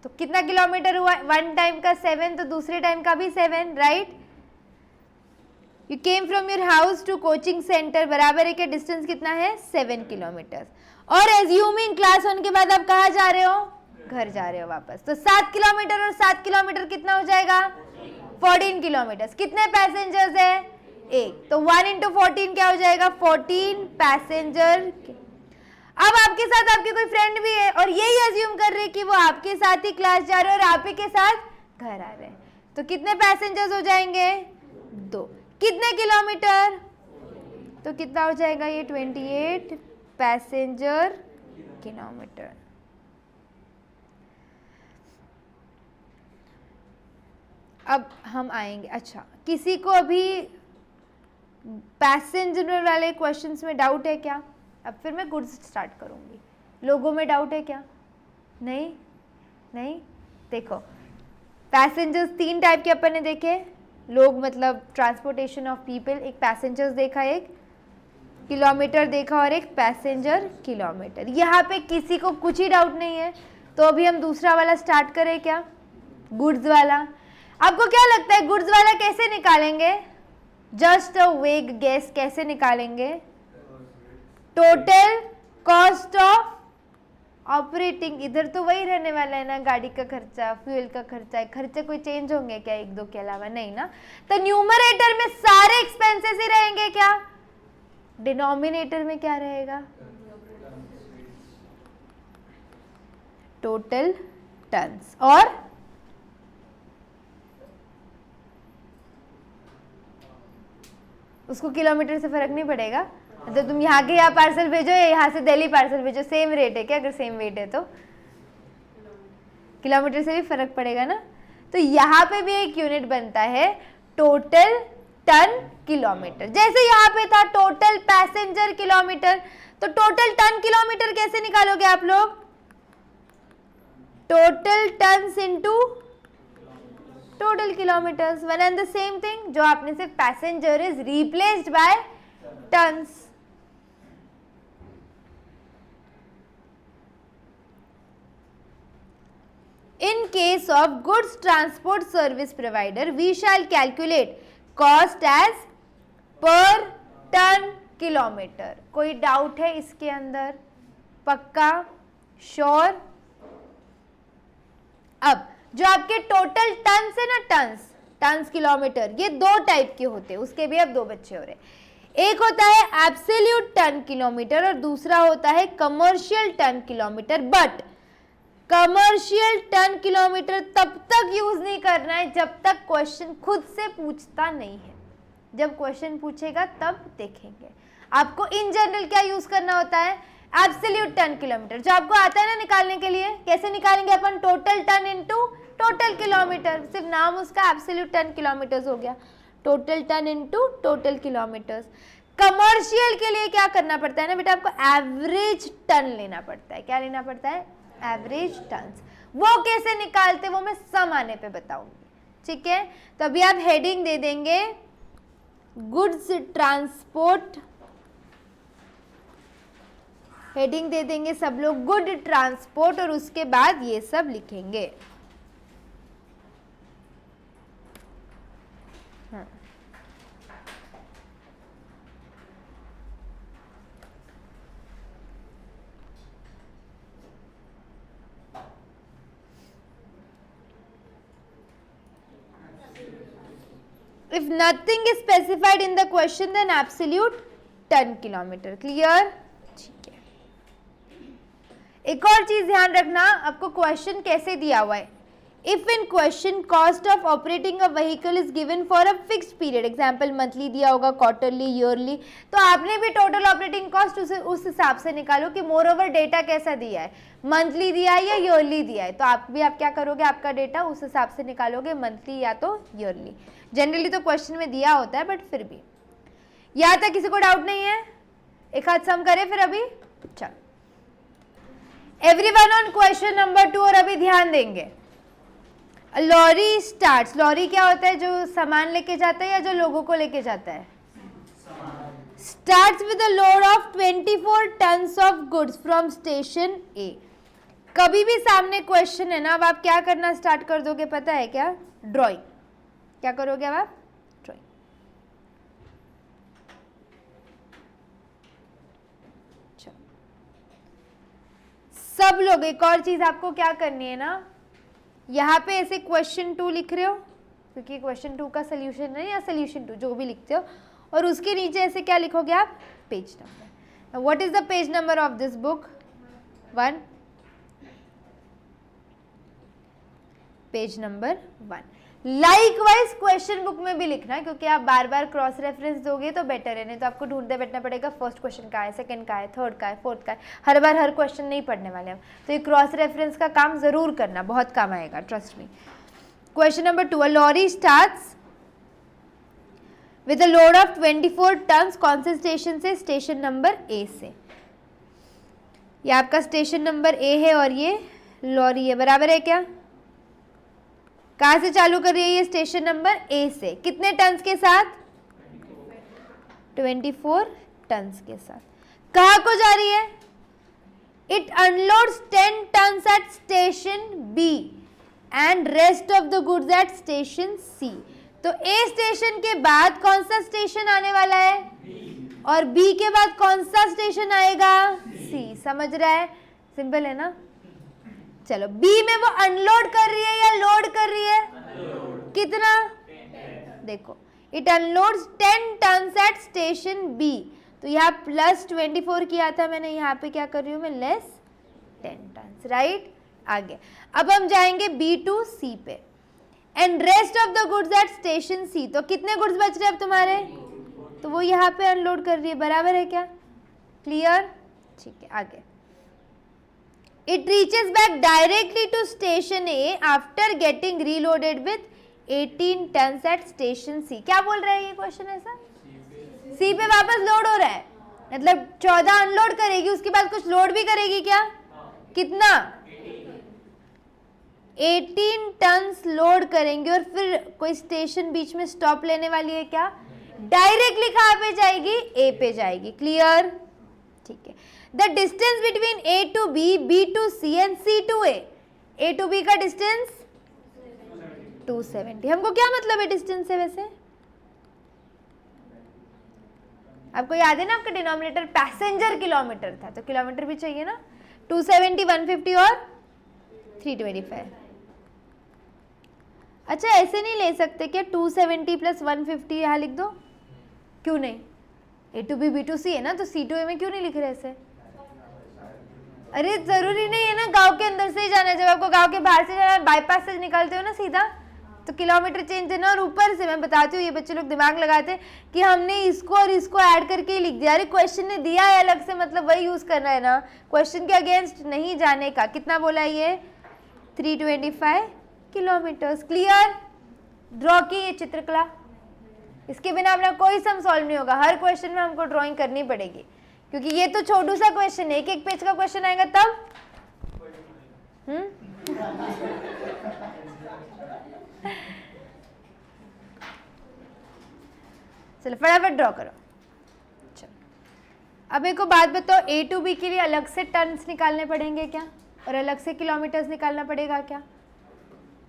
तो कितना किलोमीटर हुआ, 1 टाइम का 7, तो दूसरे टाइम का भी 7, right. You came from your house to coaching centre, बराबर है कि डिस्टेंस कितना है, 7 किलोमीटर। और एज्यूमिंग क्लास होने के बाद आप कहाँ जा रहे हो, घर जा रहे हो वापस, तो 7 किलोमीटर और 7 किलोमीटर कितना हो जाएगा, 14 किलोमीटर। कितने पैसेंजर्स है, 1, तो 1 इंटू 14 क्या हो जाएगा, 14 पैसेंजर। अब आपके साथ आपके कोई फ्रेंड भी है और यही एज्यूम कर रहे हैं कि वो आपके साथ ही क्लास जा रहे हैं और आप ही के साथ घर आ रहे हैं, तो कितने पैसेंजर्स हो जाएंगे, 2। कितने किलोमीटर, तो कितना हो जाएगा ये, 28 पैसेंजर किलोमीटर। अब हम आएंगे, अच्छा किसी को अभी पैसेंजर वाले क्वेश्चंस में डाउट है क्या, अब फिर मैं गुड्स स्टार्ट करूंगी। लोगों में डाउट है क्या, नहीं, देखो पैसेंजर्स 3 टाइप के अपन ने देखे, लोग मतलब ट्रांसपोर्टेशन ऑफ पीपल, एक पैसेंजर्स देखा, एक किलोमीटर देखा और एक पैसेंजर किलोमीटर। यहाँ पे किसी को कुछ ही डाउट नहीं है, तो अभी हम दूसरा वाला स्टार्ट करें क्या, गुड्स वाला। आपको क्या लगता है गुड्स वाला कैसे निकालेंगे, जस्ट अ वेग गेस, कैसे निकालेंगे, टोटल कॉस्ट ऑफ ऑपरेटिंग, इधर तो वही रहने वाला है ना, गाड़ी का खर्चा, फ्यूल का खर्चा, खर्चे कोई चेंज होंगे क्या 1-2 के अलावा, नहीं ना, तो न्यूमरेटर में सारे एक्सपेंसेस ही रहेंगे क्या, डिनोमिनेटर में क्या रहेगा, टोटल टन्स। और उसको किलोमीटर से फर्क नहीं पड़ेगा, तो तुम यहाँ के यहाँ पार्सल भेजो या यहाँ से दिल्ली पार्सल भेजो, सेम रेट है क्या, अगर सेम वेट है तो किलोमीटर से भी फर्क पड़ेगा ना। तो यहाँ पे भी एक यूनिट बनता है टोटल टन किलोमीटर, जैसे यहाँ पे था टोटल पैसेंजर किलोमीटर, तो टोटल टन किलोमीटर कैसे निकालोगे आप लोग, total tons into total kilometres. One and the same thing. जो आपने सिर्फ passenger is replaced by tons. In case of goods transport service provider, we shall calculate cost as per ton kilometer. कोई डाउट है इसके अंदर? पक्का? श्योर? अब जो आपके टोटल टन्स है ना, टन्स किलोमीटर, ये दो टाइप के होते हैं. उसके भी अब दो बच्चे हो रहे. एक होता है एब्सोल्यूट टन किलोमीटर और दूसरा होता है commercial ton kilometre. But commercial ton kilometre तब तक यूज नहीं करना है जब तक क्वेश्चन खुद से पूछता नहीं है. जब क्वेश्चन पूछेगा तब देखेंगे. आपको इन जनरल क्या यूज करना होता है? Absolute ton kilometre. जो आपको आता है ना निकालने के लिए. कैसे निकालेंगे अपन? Total ton into total kilometre. सिर्फ नाम उसका एब्सोल्यूट टन किलोमीटर्स हो गया. Total ton into total kilometres. Commercial के लिए क्या करना पड़ता है ना बेटा? आपको एवरेज टन लेना पड़ता है. क्या लेना पड़ता है? Average tons. वो कैसे निकालते वो मैं सम आने पे बताऊंगी. ठीक है, तो अभी आप हेडिंग दे देंगे गुड्स ट्रांसपोर्ट. हेडिंग दे देंगे सब लोग गुड ट्रांसपोर्ट और उसके बाद ये सब लिखेंगे. If nothing is specified in the question, then absolute ton kilometer. Clear? ठीक है. एक और चीज ध्यान रखना, आपको क्वेश्चन कैसे दिया हुआ है. If in question cost of operating a vehicle is given for a fixed period, example monthly दिया होगा, quarterly, yearly, तो आपने भी टोटल ऑपरेटिंग कॉस्ट उस हिसाब से निकालो कि मोर ओवर डेटा कैसा दिया है, मंथली दिया है या ईयरली दिया है. तो आप क्या करोगे, आपका डेटा उस हिसाब से निकालोगे, मंथली या तो ईयरली. जनरली तो क्वेश्चन में दिया होता है बट फिर भी. यहाँ तक किसी को डाउट नहीं है? एक हाथ सम करें फिर अभी. चलो, एवरीवन ऑन क्वेश्चन नंबर 2. और अभी ध्यान देंगे. Lorry starts. लॉरी क्या होता है? जो सामान लेके जाता है या जो लोगों को लेके जाता है? Starts with a load of 24 tons of goods from station A. कभी भी सामने क्वेश्चन है ना, अब आप क्या करना स्टार्ट कर दोगे पता है क्या? ड्रॉइंग. क्या करोगे अब आप? ड्रॉइंग. सब लोग एक और चीज आपको क्या करनी है ना, यहाँ पे ऐसे क्वेश्चन 2 लिख रहे हो क्योंकि क्वेश्चन 2 का सोल्यूशन है या सोल्यूशन 2 जो भी लिखते हो, और उसके नीचे ऐसे क्या लिखोगे आप? Page number. What is the page number of this book? 1. Page number 1. Likewise question book में भी लिखना है क्योंकि आप बार बार क्रॉस रेफरेंस दोगे तो बेटर है. नहीं तो आपको ढूंढते बैठना पड़ेगा फर्स्ट क्वेश्चन का है, सेकंड का है, थर्ड का है, फोर्थ का है. हर बार हर क्वेश्चन नहीं पढ़ने वाले हम. तो ये क्रॉस रेफरेंस का काम जरूर करना, बहुत काम आएगा, trust me. Question number 2. Lorry starts with a load of 24 tons. कौन से स्टेशन से? स्टेशन नंबर ए से. ये आपका स्टेशन नंबर ए है और ये लॉरी है, बराबर है क्या? कहाँ से चालू कर रही है ये? स्टेशन नंबर ए से. कितने टन्स के साथ? 24 टन्स के साथ. कहाँ को जा रही है? It unloads 10 tons at station B and rest of the goods at station C. तो ए स्टेशन के बाद कौन सा स्टेशन आने वाला है? और बी के बाद कौन सा स्टेशन आएगा? सी. समझ रहा है? सिंपल है ना. चलो, बी में वो अनलोड कर रही है या लोड कर रही है? कितना? देखो, it unloads 10 tons at station B. तो यहाँ प्लस 24 किया था मैंने, यहाँ पे क्या कर रही हूँ मैं? Less 10 tons. राइट. आगे अब हम जाएंगे बी टू सी पे. And rest of the goods at station C. तो कितने गुड्स बच रहे हैं अब तुम्हारे? तो वो यहाँ पे अनलोड कर रही है, बराबर है क्या? क्लियर? ठीक है. आगे it reaches back directly to station A after getting reloaded with 18 tons at station C. क्या बोल रहा है ये क्वेश्चन? ऐसा C पे वापस लोड हो रहा है, मतलब 14 अनलोड करेगी, उसके बाद कुछ लोड भी करेगी क्या? कितना? 18 टन्स लोड करेंगे और फिर कोई स्टेशन बीच में स्टॉप लेने वाली है क्या? डायरेक्टली कहाँ पे जाएगी? ए पे जाएगी। क्लियर? ठीक है। The distance between A to B, B to C and C to A, A to B का डिस्टेंस 270। हमको क्या मतलब है डिस्टेंस से? वैसे आपको याद है ना, आपका डिनोमिनेटर पैसेंजर किलोमीटर था, तो किलोमीटर भी चाहिए ना। 270, 150 और 325। अच्छा, ऐसे नहीं ले सकते क्या? 270 प्लस 150 यहाँ लिख दो। क्यों नहीं? ए टू बी, बी टू सी है ना, तो सी टू ए में क्यों नहीं लिख रहे ऐसे? अरे जरूरी नहीं है ना गांव के अंदर से ही जाना है। जब आपको गांव के बाहर से जाना है, बाईपास से निकलते हो ना सीधा, तो किलोमीटर चेंज है ना। और ऊपर से मैं बताती हूँ, ये बच्चे लोग दिमाग लगाते हैं कि हमने इसको और इसको ऐड करके ही लिख दिया। अरे क्वेश्चन ने दिया है अलग से, मतलब वही यूज करना है ना, क्वेश्चन के अगेंस्ट नहीं जाने का। कितना बोला ये? 325 किलोमीटर्स। क्लियर? ड्रॉ की ये चित्रकला, इसके बिना अपना कोई सम सॉल्व नहीं होगा। हर क्वेश्चन में हमको ड्राइंग करनी पड़ेगी, क्योंकि ये तो छोटू सा क्वेश्चन है, एक एक पेज का क्वेश्चन आएगा तब। चलो फटाफट ड्रॉ करो। चलो अब एक बात बताओ, ए टू बी के लिए अलग से टन्स निकालने पड़ेंगे क्या, और अलग से किलोमीटर्स निकालना पड़ेगा क्या?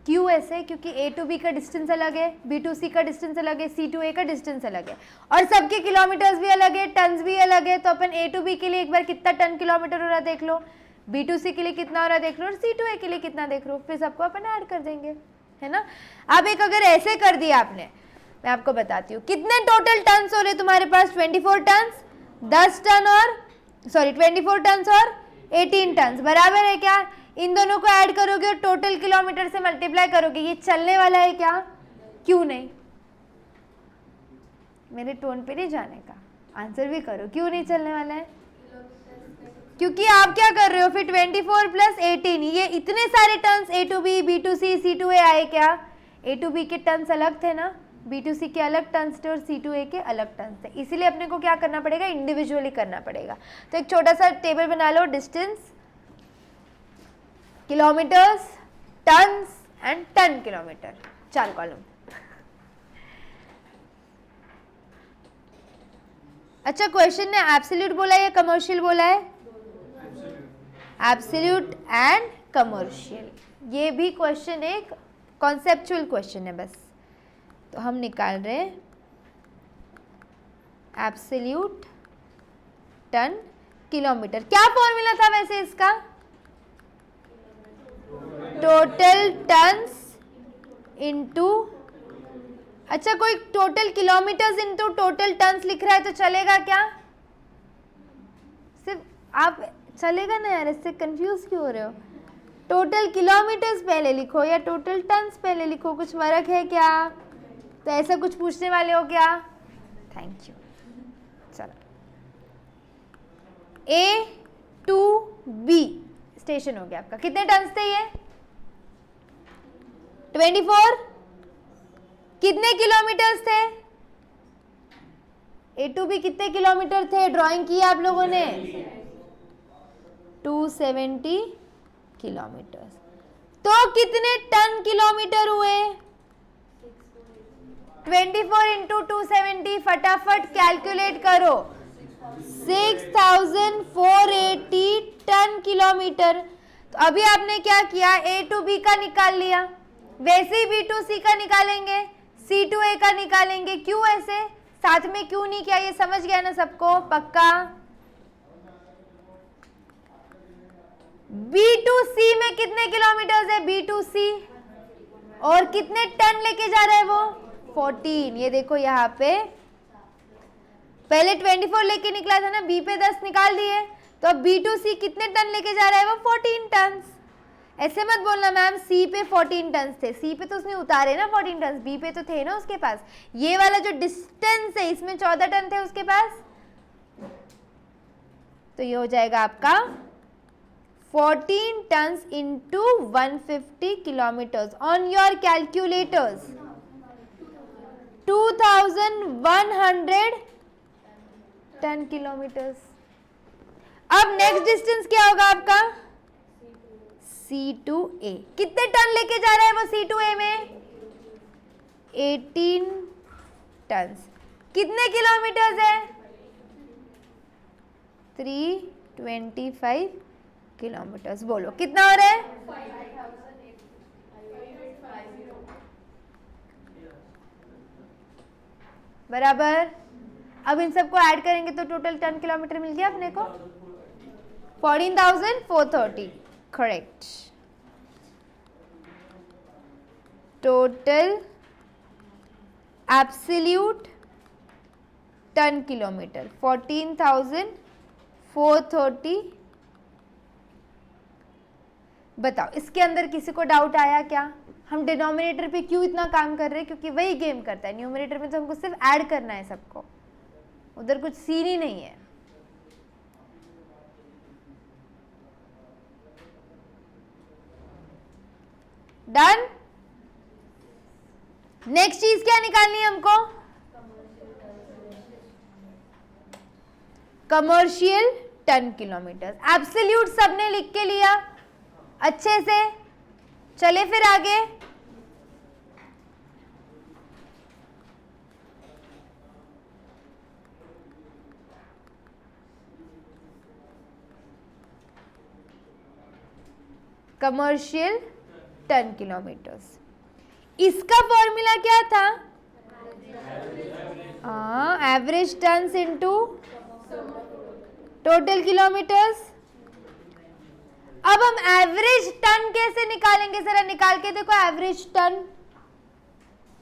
क्यों ऐसे? क्योंकि ए टू बी का डिस्टेंस अलग है, बी टू सी का डिस्टेंस अलग है, सी टू ए का डिस्टेंस अलग है, और सबके किलोमीटर्स भी अलग है, टन्स भी अलग है। तो अपन ए टू बी के लिए एक बार कितना टन किलोमीटर हो रहा है देख लो, बी टू सी के लिए कितना हो रहा है देख लो, और सी टू ए के लिए कितना देख लो, फिर सबको अपन ऐड कर देंगे, है ना। अब एक अगर ऐसे कर दिया आपने, मैं आपको बताती हूँ कितने टोटल टन्स हो रहे तुम्हारे पास? 24 टन्स, 10 टन और 24 टन्स और 18 टन्स बराबर है क्या? इन दोनों को ऐड करोगे और टोटल किलोमीटर से मल्टीप्लाई करोगे। ये चलने वाला है क्या? क्यों नहीं? मेरे टोन पे नहीं जाने का, आंसर भी करो। क्यों नहीं चलने वाला है? क्योंकि आप क्या कर रहे हो फिर? 24 प्लस 18, ये इतने सारे tons A to B, B to C, C to A आए क्या? ए टू बी के टन्स अलग थे ना, बी टू सी के अलग टन्स थे और सी टू ए के अलग टन्स थे। इसीलिए अपने को क्या करना पड़ेगा? इंडिविजुअली करना पड़ेगा। तो एक छोटा सा टेबल बना लो, distance, kilometres, tons and ton kilometre, 4 column. अच्छा, क्वेश्चन ने एब्सोल्यूट बोला है या कमर्शियल बोला है? Absolute and commercial. ये भी क्वेश्चन एक कॉन्सेप्चुअल क्वेश्चन है बस। तो हम निकाल रहे हैं एब्सोल्यूट टन किलोमीटर। क्या फॉर्मूला था वैसे इसका? टोटल टन्स इनटू, अच्छा कोई total kilometres into total tons लिख रहा है तो चलेगा क्या? सिर्फ आप चलेगा ना यार, इससे कंफ्यूज क्यों हो रहे हो? टोटल किलोमीटर्स पहले लिखो या टोटल टन्स पहले लिखो, कुछ फर्क है क्या? तो ऐसा कुछ पूछने वाले हो क्या? Thank you. चलो, ए टू बी स्टेशन हो गया आपका। कितने टन्स थे ये? 24। कितने किलोमीटर्स थे? ए टू बी कितने किलोमीटर थे? ड्राइंग की आप लोगों ने? 270 किलोमीटर्स। तो कितने टन किलोमीटर हुए? 24 इंटू 270, फटाफट कैलकुलेट करो। 6480 टन किलोमीटर। तो अभी आपने क्या किया? ए टू बी का निकाल लिया, वैसे ही बी टू सी का निकालेंगे, सी टू ए का निकालेंगे। क्यों ऐसे साथ में क्यों नहीं किया? ये समझ गया ना सबको? पक्का? बी टू सी में कितने किलोमीटर है? बी टू सी, और कितने टन लेके जा रहा है वो? 14। ये देखो यहाँ पे पहले 24 लेके निकला था ना, बी पे 10 निकाल दिए, तो अब बी टू सी कितने टन लेके जा रहा है वो? 14 टन। ऐसे मत बोलना मैम सी पे 14 टन थे, सी पे तो उसने उतारे ना 14 टन, बी पे तो थे ना उसके पास। ये वाला जो डिस्टेंस है इसमें 14 टन थे उसके पास, तो ये हो जाएगा आपका 14 tons into 150 kilometres on your calculators, 2100 ton kilometres. अब नेक्स्ट डिस्टेंस क्या होगा आपका? C2A कितने टन लेके जा रहा है वो C2A में? 18 टन। कितने किलोमीटर्स है? 325 किलोमीटर्स। बोलो कितना हो रहा है? बराबर। अब इन सबको ऐड करेंगे तो टोटल टन किलोमीटर मिल गया अपने को 14,430। Correct. Total absolute ton kilometre 14,430। बताओ इसके अंदर किसी को डाउट आया क्या? हम डिनोमिनेटर पे क्यों इतना काम कर रहे हैं? क्योंकि वही गेम करता है। न्यूमरेटर में तो हमको सिर्फ ऐड करना है सबको, उधर कुछ सीन ही नहीं है। डन। नेक्स्ट चीज क्या निकालनी है हमको? Commercial ton kilometre. एब्सोल्यूट सबने लिख के लिया अच्छे से। चले फिर आगे। Commercial ton kilometres. इसका फॉर्मूला क्या था? Average tons into total kilometres. अब हम एवरेज टन कैसे निकालेंगे? जरा निकाल के देखो एवरेज टन।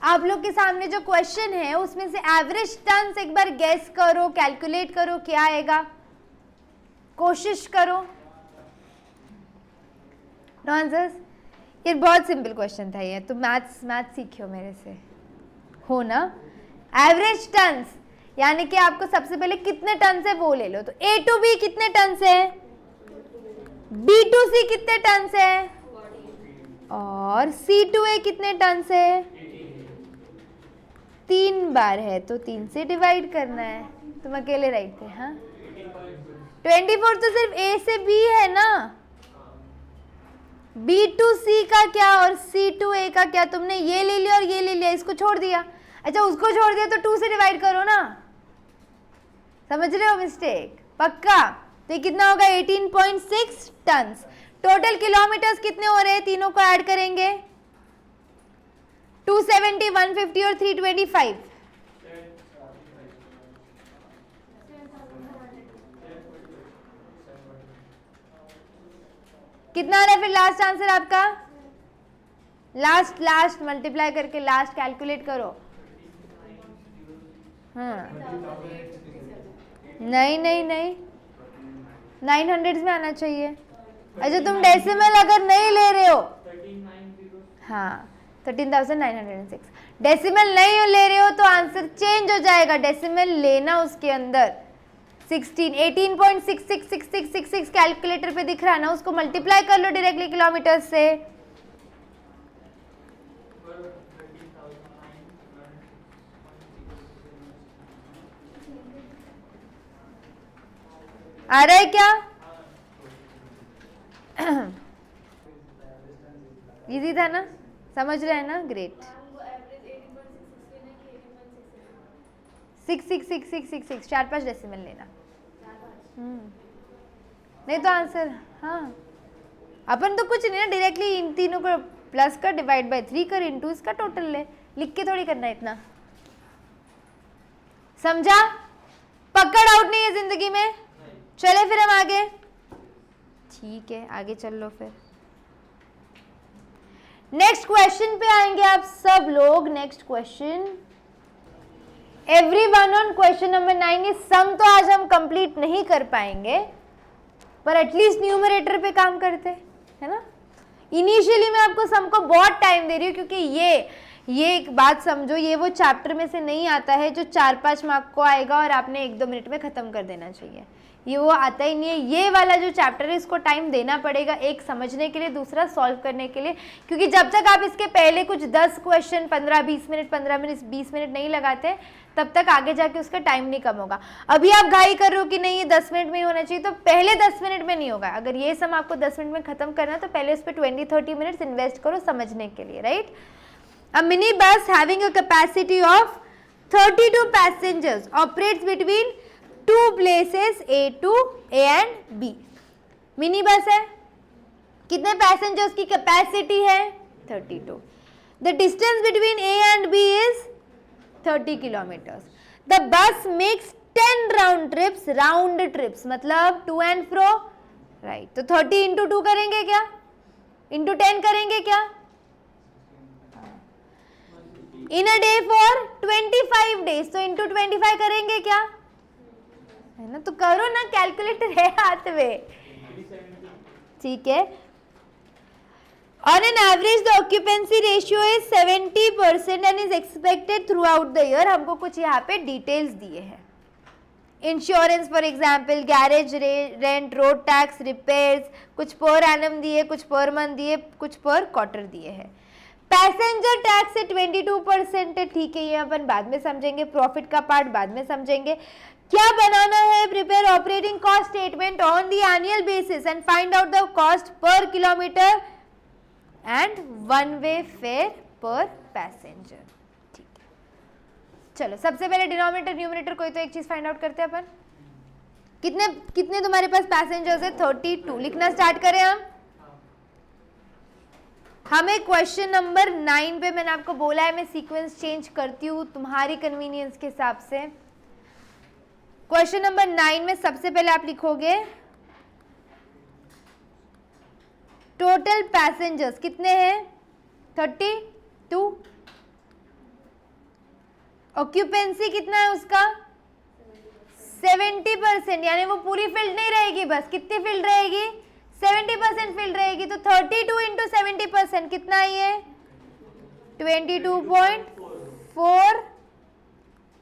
आप लोग के सामने जो क्वेश्चन है उसमें से एवरेज टन एक बार गेस करो, कैलकुलेट करो क्या आएगा, कोशिश करो। No answers? ये बहुत सिंपल क्वेश्चन था ये, तो मैथ्स सीखियो मेरे से, हो ना। एवरेज टन्स यानी कि आपको सबसे पहले कितने टन से वो ले लो। तो A to B कितने टन से है? B to C कितने टन से है? और C to A कितने टन से है? 3 बार है तो 3 से डिवाइड करना है। तुम अकेले राइट थे? हाँ 24 तो सिर्फ A से B है ना। B to C का क्या और C to A का क्या? तुमने ये ले लिया और ये ले लिया, इसको छोड़ दिया। अच्छा उसको छोड़ दिया तो 2 से डिवाइड करो ना। समझ रहे हो मिस्टेक? पक्का? तो ये कितना होगा? 18.6 टन। टोटल किलोमीटर्स कितने हो रहे हैं? तीनों को ऐड करेंगे 270, 150 और 325। कितना आ रहा है फिर लास्ट आंसर आपका? लास्ट मल्टीप्लाई करके लास्ट कैलकुलेट करो। हाँ नहीं 900 में आना चाहिए। अच्छा तुम डेसिमल अगर नहीं ले रहे हो, हाँ 13,906। डेसिमल नहीं ले रहे हो तो आंसर चेंज हो जाएगा। डेसिमल लेना उसके अंदर 18.666666 कैलकुलेटर पे दिख रहा है ना, उसको मल्टीप्लाई कर लो डायरेक्टली किलोमीटर से। आ रहा है क्या? इजी था ना? समझ रहे हैं ना? ग्रेट। 66666 4-5 डेसिमल लेना। नहीं तो आंसर, हाँ अपन तो कुछ नहीं ना, डायरेक्टली इन तीनों को प्लस कर, डिवाइड बाय 3 कर, इनटू इसका टोटल ले। लिख के थोड़ी करना इतना। समझा? पक्का डाउट नहीं है जिंदगी में? चले फिर हम आगे। ठीक है आगे चल लो फिर। नेक्स्ट क्वेश्चन पे आएंगे आप सब लोग। Next question, everyone on question number 9। ये सम तो आज हम कंप्लीट नहीं कर पाएंगे पर एटलीस्ट न्यूमरेटर पे काम करते है ना। इनिशियली मैं आपको सम को बहुत टाइम दे रही हूँ क्योंकि ये एक बात समझो, ये वो चैप्टर में से नहीं आता है जो 4-5 मार्क को आएगा और आपने 1-2 मिनट में खत्म कर देना चाहिए। ये वो आता ही नहीं है। ये वाला जो चैप्टर है इसको टाइम देना पड़ेगा, एक समझने के लिए, दूसरा सॉल्व करने के लिए, क्योंकि जब तक आप इसके पहले कुछ 10 क्वेश्चन 15-20 मिनट 20 मिनट नहीं लगाते तब तक आगे जाके उसका टाइम नहीं कम होगा। अभी आप घाई कर रहे हो कि नहीं ये 10 मिनट में ही होना चाहिए, तो पहले 10 मिनट में नहीं होगा। अगर ये सम आपको 10 मिनट में खत्म करना है तो पहले उस पर 20-30 मिनट्स इन्वेस्ट करो समझने के लिए, right. A mini bus having a capacity of 32 passengers operates between 2 places A and B। Mini bus है, कितने पैसेंजर्स की कैपेसिटी है 32। The distance between A and B is 30 kilometres. The bus makes 10 round trips मतलब टू एंड फ्रो, राइट। तो 30 इंटू 2 करेंगे क्या, इंटू 10 करेंगे क्या, इन अ डे फॉर 25 डेज, तो इंटू 25 करेंगे क्या, है ना। तो करो ना, कैलकुलेटर है हाथ में, ठीक है। On an average the occupancy ratio is 70% and is expected through out the year. हमको कुछ यहाँ पे डिटेल्स दिए हैं, insurance for example, garage rent, road tax, repairs, कुछ पर एनम दिए, कुछ पर मंथ दिए, कुछ पर क्वार्टर दिए हैं। पैसेंजर टैक्स से 22% है, ठीक है, ये अपन बाद में समझेंगे, प्रॉफिट का पार्ट बाद में समझेंगे। क्या बनाना है, prepare operating cost statement on the annual basis and find out the cost per kilometre and one way fair पर पैसेंजर, ठीक है। चलो सबसे पहले डिनोमिनेटर न्यूमरेटर कोई तो एक चीज फाइंड आउट करते हैं अपन। कितने कितने तुम्हारे पास पैसेंजर्स है, 32। लिखना स्टार्ट करें हम। हमें क्वेश्चन नंबर 9 पे मैंने आपको बोला है मैं सीक्वेंस चेंज करती हूँ तुम्हारी कन्वीनियंस के हिसाब से। क्वेश्चन नंबर 9 में सबसे पहले आप लिखोगे टोटल पैसेंजर्स कितने हैं 32। ऑक्यूपेंसी कितना है उसका 70%, यानी वो पूरी फील्ड नहीं रहेगी, बस कितनी फील्ड रहेगी 70% फील्ड रहेगी। तो 32 इंटू 70% कितना ये 22.4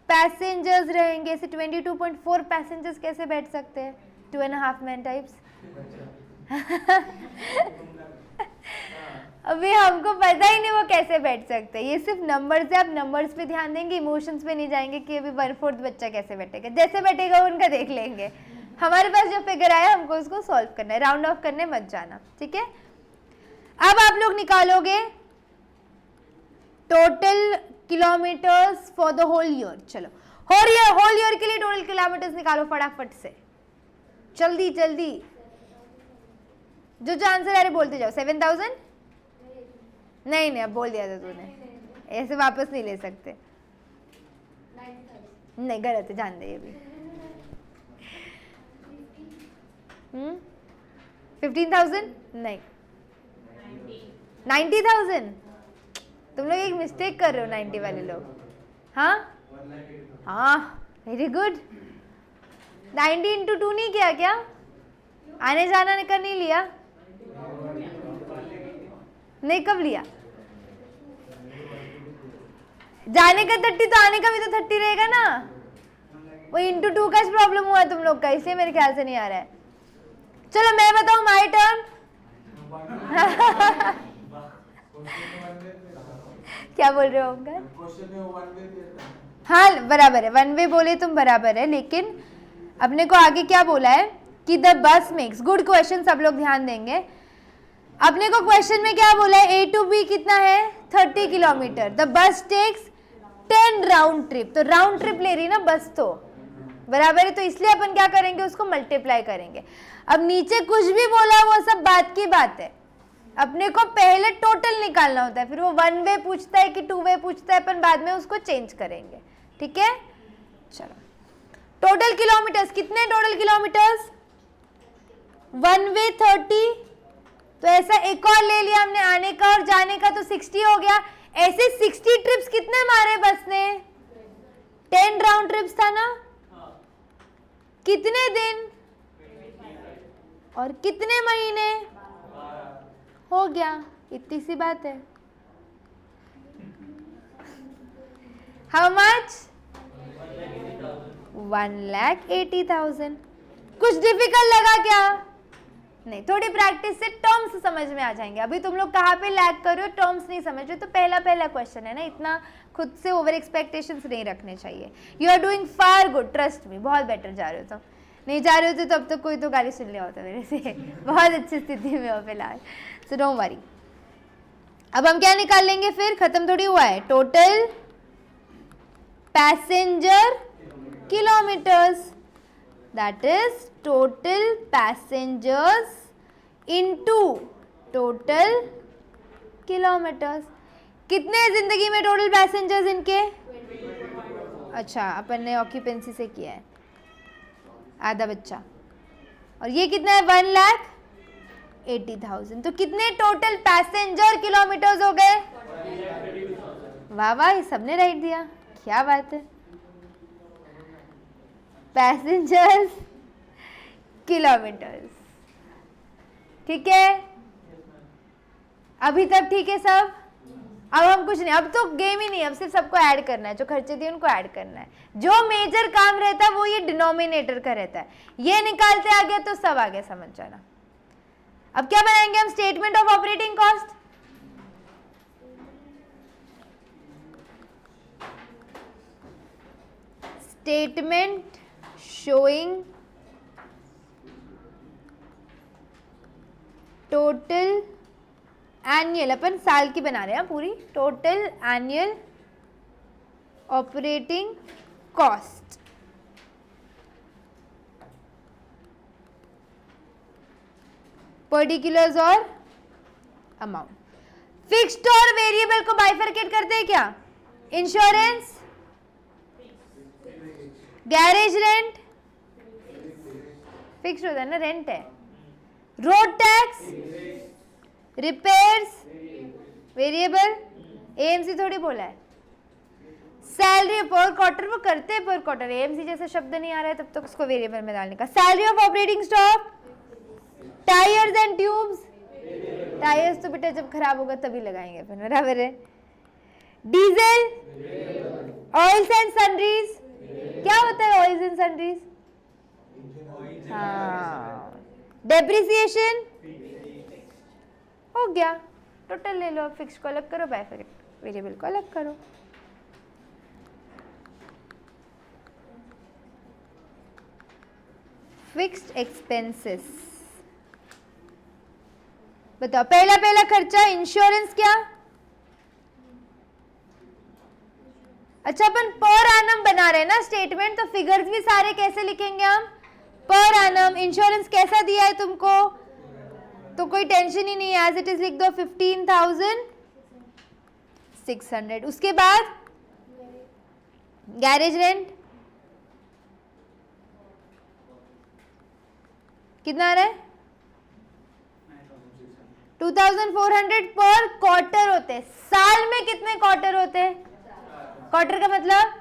पैसेंजर्स रहेंगे। ऐसे 22.4 पैसेंजर्स कैसे बैठ सकते हैं 2.5 मैन टाइप्स। अभी हमको पता ही नहीं वो कैसे बैठ सकते हैं, ये सिर्फ नंबर्स है। आप नंबर्स पे ध्यान देंगे, इमोशंस पे नहीं जाएंगे कि अभी 1/4 बच्चा कैसे बैठेगा। जैसे बैठेगा उनका देख लेंगे। हमारे पास जो फिगर आया हमको उसको सॉल्व करना है, राउंड ऑफ करने मत जाना, ठीक है। अब आप लोग निकालोगे total kilometres for the whole year. चलो होल ईयर के लिए टोटल किलोमीटर्स निकालो फटाफट से, जल्दी जल्दी। जो आंसर आ रहे बोलते जाओ। 7000 नहीं, अब बोल दिया था तूने, ऐसे वापस नहीं ले सकते। नहीं गलत है, जान दे ये भी। 15,000 नहीं 90,000। तुम लोग एक मिस्टेक कर रहे हो 90 वाले लोग। हाँ वेरी गुड। 90 इंटू 2 नहीं किया क्या, आने जाना का नहीं लिया, नहीं कब लिया, जाने का 30 तो आने का भी तो 30 रहेगा ना। वो इंटू 2 का प्रॉब्लम हुआ तुम लोग का, इसलिए मेरे ख्याल से नहीं आ रहा है। चलो मैं बताऊं माय टर्न। क्या बोल रहे हो अंकल? हाँ बराबर है, 1 वे बोले तुम बराबर है, लेकिन अपने को आगे क्या बोला है कि the bus makes, good question, सब लोग ध्यान देंगे। अपने को क्वेश्चन में क्या बोला है, A to B कितना है 30 kilometre. The bus takes 10 round trip, तो राउंड ट्रिप ले रही ना बस, तो बराबर है, तो इसलिए अपन क्या करेंगे उसको मल्टीप्लाई करेंगे। अब नीचे कुछ भी बोला वो सब बात की बात है, अपने को पहले टोटल निकालना होता है, फिर वो 1 वे पूछता है कि 2 वे पूछता है, अपन बाद में उसको चेंज करेंगे, ठीक है। चलो टोटल किलोमीटर्स कितने, टोटल किलोमीटर्स 1 वे 30, तो ऐसा एक और ले लिया हमने आने का और जाने का, तो 60 हो गया। ऐसे 60 ट्रिप्स कितने मारे बस ने, 10 राउंड ट्रिप्स था ना, कितने दिन और कितने महीने, हो गया, इतनी सी बात है। How much 1,80,000। कुछ डिफिकल्ट लगा क्या? नहीं, थोड़ी प्रैक्टिस से टर्म्स समझ में आ जाएंगे। अभी तुम लोग कहाँ पे लैग कर रहे हो, टर्म्स नहीं समझ रहे, तो पहला क्वेश्चन है ना, इतना खुद से ओवर एक्सपेक्टेशंस नहीं रखने चाहिए। You are doing far good, trust me, बहुत बेटर जा रहे हो तुम। नहीं जा रहे हो तो तब तो कोई तो गाली सुन लिया होता मेरे से। बहुत अच्छी स्थिति में हो फिलहाल, सो डोंट वरी। अब हम क्या निकाल लेंगे फिर, खत्म थोड़ी हुआ है। Total passenger kilometres, that is total passengers into total kilometres. कितने जिंदगी में टोटल पैसेंजर्स इनके? अच्छा, अपन ने ऑक्यूपेंसी से किया है, आधा बच्चा। और ये कितना है? 1,80,000। तो कितने टोटल पैसेंजर किलोमीटर्स हो गए? वाह वाह, ये सबने राइट दिया, क्या बात है। पैसेंजर्स किलोमीटर्स, ठीक है, अभी तक ठीक है सब। अब हम कुछ नहीं, अब तो गेम ही नहीं, अब सिर्फ सबको ऐड करना है, जो खर्चे दिए उनको ऐड करना है। जो मेजर काम रहता है वो ये डिनोमिनेटर का रहता है, ये निकालते आ गया तो सब आ गया, समझ जाना। अब क्या बनाएंगे हम? Statement of operating cost. Statement showing total annual, अपन साल की बना रहे हैं पूरी, total annual operating cost. Particulars और अमाउंट। फिक्स्ड और वेरिएबल को बाइफरकेट करते हैं क्या? इंश्योरेंस, गैरेज रेंट फिक्स्ड होता है ना, रेंट है। Road tax, repairs variable, AMC थोड़ी बोला है। सैलरी पर क्वार्टर, वो करते हैं पर क्वार्टर, एएमसी जैसा शब्द नहीं आ रहा है तब तक उसको वेरिएबल में डालने का। Salary of operating stock, tyres and tubes, tyres तो बेटा जब खराब होगा तभी लगाएंगे अपन, बराबर है। डीजल, ऑयल्स एंड सनरीज, क्या होता है ऑयल्स एंड सनरीज? हाँ, डेप्रिसिएशन हो गया। टोटल ले लो, फिक्स को अलग करो, बाइफरकेट वेरिएबल को अलग करो। फिक्स्ड एक्सपेंसेस बताओ, पहला खर्चा इंश्योरेंस, क्या? अच्छा, अपन पर एनम बना रहे हैं ना स्टेटमेंट, तो फिगर्स भी सारे कैसे लिखेंगे हम? Per annum. इंश्योरेंस कैसा दिया है तुमको, तो कोई टेंशन ही नहीं है, एज इट इज लिख दो 15,600। उसके बाद गैरेज रेंट कितना आ रहा है? 2,400 पर क्वार्टर होते हैं। साल में कितने क्वार्टर होते हैं? क्वार्टर का मतलब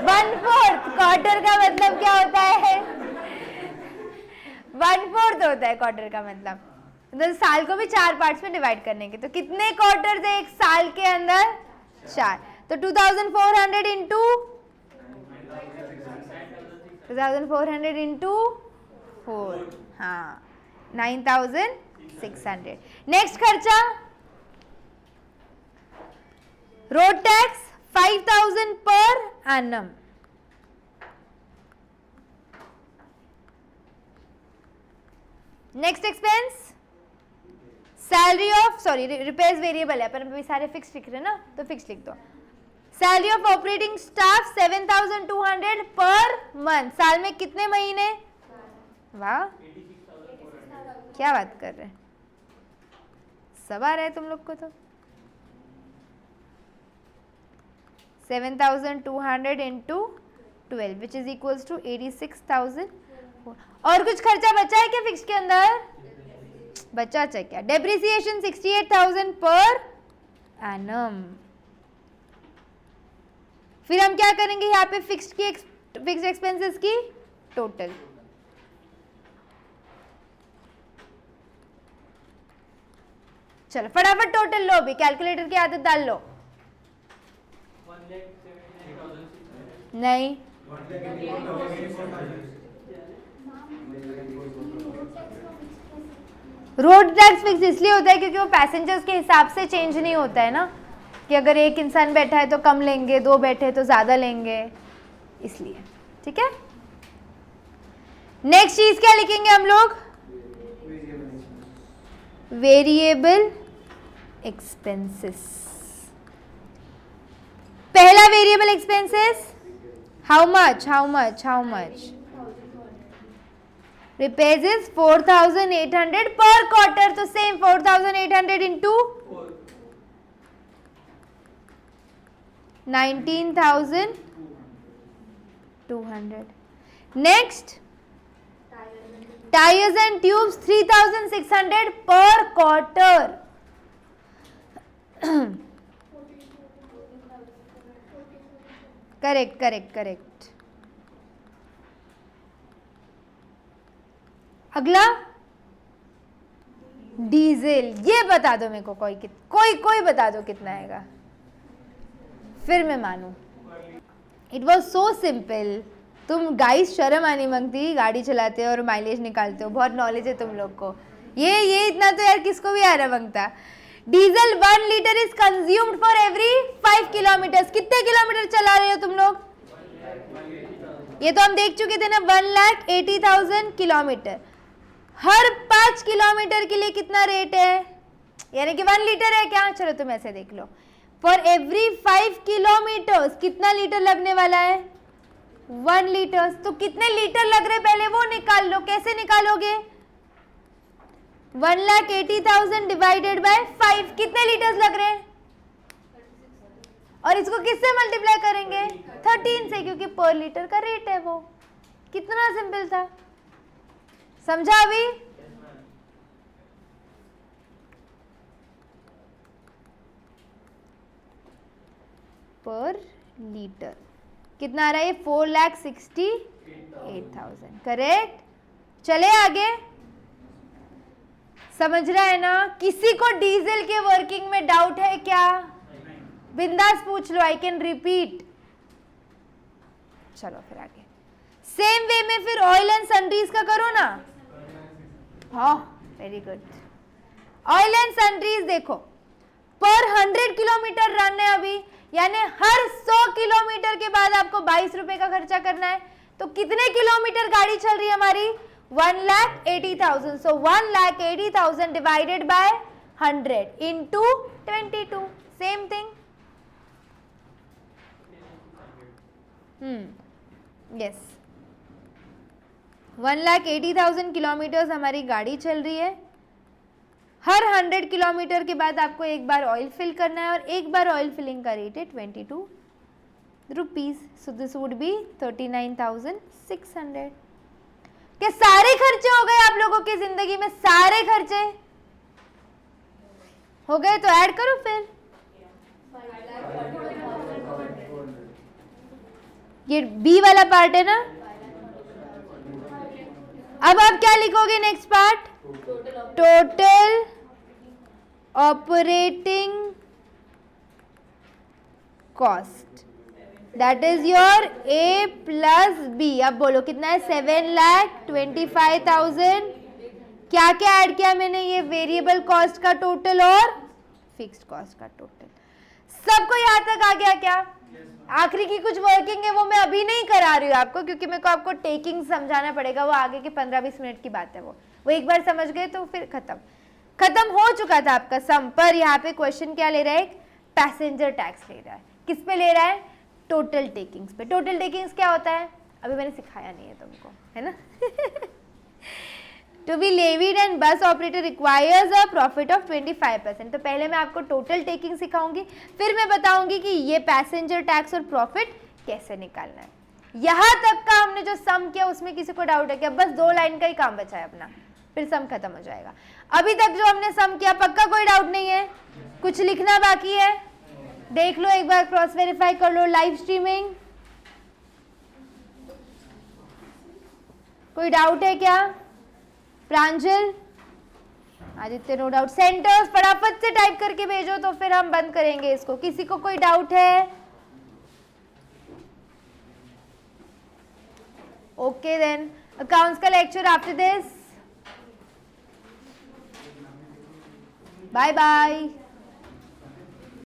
1/4। क्वार्टर का मतलब क्या होता है? 1/4 होता है क्वार्टर का मतलब साल को भी 4 पार्ट्स में डिवाइड करने के। तो कितने क्वार्टर थे एक साल के अंदर? 4। तो 2,400 इंटू 4, हाँ 9,600। नेक्स्ट खर्चा road tax 5,000 per annum. Next expense salary of, sorry repairs variable है, पर अभी सारे फिक्स लिख रहे हैं ना, तो फिक्स लिख दो। Salary of operating staff 7,200 per month. साल में कितने महीने? वाह, क्या बात कर रहे हैं, सब आ रहा है तुम लोग को। तो 7,200 into 12 which is equals to 86,000। और कुछ खर्चा बचा है क्या फिक्स के अंदर? बचा है क्या? Depreciation 68,000 per annum. फिर हम क्या करेंगे यहाँ पे फिक्स्ड एक्सपेंसेस की टोटल। चलो फटाफट टोटल लो, भी कैलकुलेटर की आदत डाल लो। नहीं रोड टैक्स फिक्स इसलिए होता है क्योंकि वो पैसेंजर्स के हिसाब से चेंज नहीं होता है ना, कि अगर एक इंसान बैठा है तो कम लेंगे, दो बैठे हैं तो ज़्यादा लेंगे, इसलिए। ठीक है, नेक्स्ट चीज क्या लिखेंगे हम लोग? Variable expenses. पहला variable expenses how much? repairs is 4,800 per quarter, तो same 4,800 into 19,200. Next, tires and tubes 3,600 per quarter. correct. अगला डीजल, ये बता दो मेरे को, कोई बता दो कितना आएगा, फिर मैं मानू। It was so simple. तुम गाइस शर्म आनी मांगती, गाड़ी चलाते हो और माइलेज निकालते हो, बहुत नॉलेज है तुम लोग को। ये इतना तो यार किसको भी आना मांगता। Diesel 1 litre is consumed for every 5 kilometre. कितने किलोमीटर चला रहे हो तुम लोग? ये तो हम देख चुके थे ना, 1,80,000 किलोमीटर। हर 5 किलोमीटर के लिए कितना रेट है, यानी कि 1 लीटर है क्या? चलो तुम ऐसे देख लो, फॉर एवरी 5 किलोमीटर्स कितना लीटर लगने वाला है? 1 लीटर। तो कितने लीटर लग रहे पहले वो निकाल लो। कैसे निकालोगे? 1,80,000 डिवाइडेड बाय 5, कितने लीटर्स लग रहे हैं? और इसको किससे मल्टीप्लाई करेंगे? 13 से, क्योंकि पर लीटर का रेट है वो। कितना सिंपल था, समझा अभी? पर लीटर कितना आ रहा है? 4,68,000। करेक्ट। चले आगे, समझ रहा है ना? किसी को डीजल के वर्किंग में डाउट है क्या? बिंदास पूछ लो, आई कैन रिपीट। चलो फिर आगे, सेम वे में फिर ऑयल एंड सन्ड्रीज का करो ना। हाँ, very good. Oil and sundries देखो, पर 100 किलोमीटर रन है अभी, यानी हर 100 किलोमीटर के बाद आपको 22 रुपए का खर्चा करना है। तो कितने किलोमीटर गाड़ी चल रही है हमारी? 1,80,000। सो 1,80,000 divided by 100 into 22, same thing. Yes, 1,80,000 kilometre हमारी गाड़ी चल रही है। हर 100 किलोमीटर के बाद आपको एक बार ऑयल फिल करना है, और एक बार ऑयल फिलिंग का रेट है 22 rupees. So this would be 39,600। क्या सारे खर्चे हो गए आप लोगों की जिंदगी में? सारे खर्चे हो गए तो ऐड करो फिर। ये बी वाला पार्ट है ना। अब आप क्या लिखोगे next part? Total operating cost, that is your A plus B. अब बोलो कितना है? 7,25,000। क्या क्या ऐड किया मैंने? ये वेरिएबल कॉस्ट का टोटल और फिक्स्ड कॉस्ट का टोटल। सबको यहाँ तक आ गया क्या? आखिरी की कुछ वर्किंग है वो मैं अभी नहीं करा रही हूँ आपको, क्योंकि मेरे को आपको टेकिंग समझाना पड़ेगा। वो आगे के 15-20 मिनट की बात है। वो एक बार समझ गए तो फिर खत्म हो चुका था आपका सम। पर यहाँ पे क्वेश्चन क्या ले रहा है? पैसेंजर टैक्स ले रहा है। किस पे ले रहा है? टोटल टेकिंग्स पे। टोटल टेकिंग्स क्या होता है? अभी मैंने सिखाया नहीं है तुमको, है ना? To be levied and bus operator requires a profit of 25%। तो पहले मैं आपको टोटल टेकिंग सिखाऊंगी, फिर मैं बताऊंगी कि ये पैसेंजर टैक्स और प्रॉफिट कैसे निकालना है। यहां तक का हमने जो सम किया उसमें किसी को डाउट है क्या? बस 2 लाइन का ही काम बचा है अपना, फिर सम खत्म हो जाएगा। अभी तक जो हमने सम किया, पक्का कोई डाउट नहीं है? कुछ लिखना बाकी है? देख लो एक बार, क्रॉस वेरीफाई कर लो। लाइव स्ट्रीमिंग, कोई डाउट है क्या? प्रांजल, आदित्य, नो डाउट। सेंटर्स फटाफट से टाइप करके भेजो तो फिर हम बंद करेंगे इसको। किसी को कोई डाउट है? Okay then. Accounts ka lecture after this. Bye bye.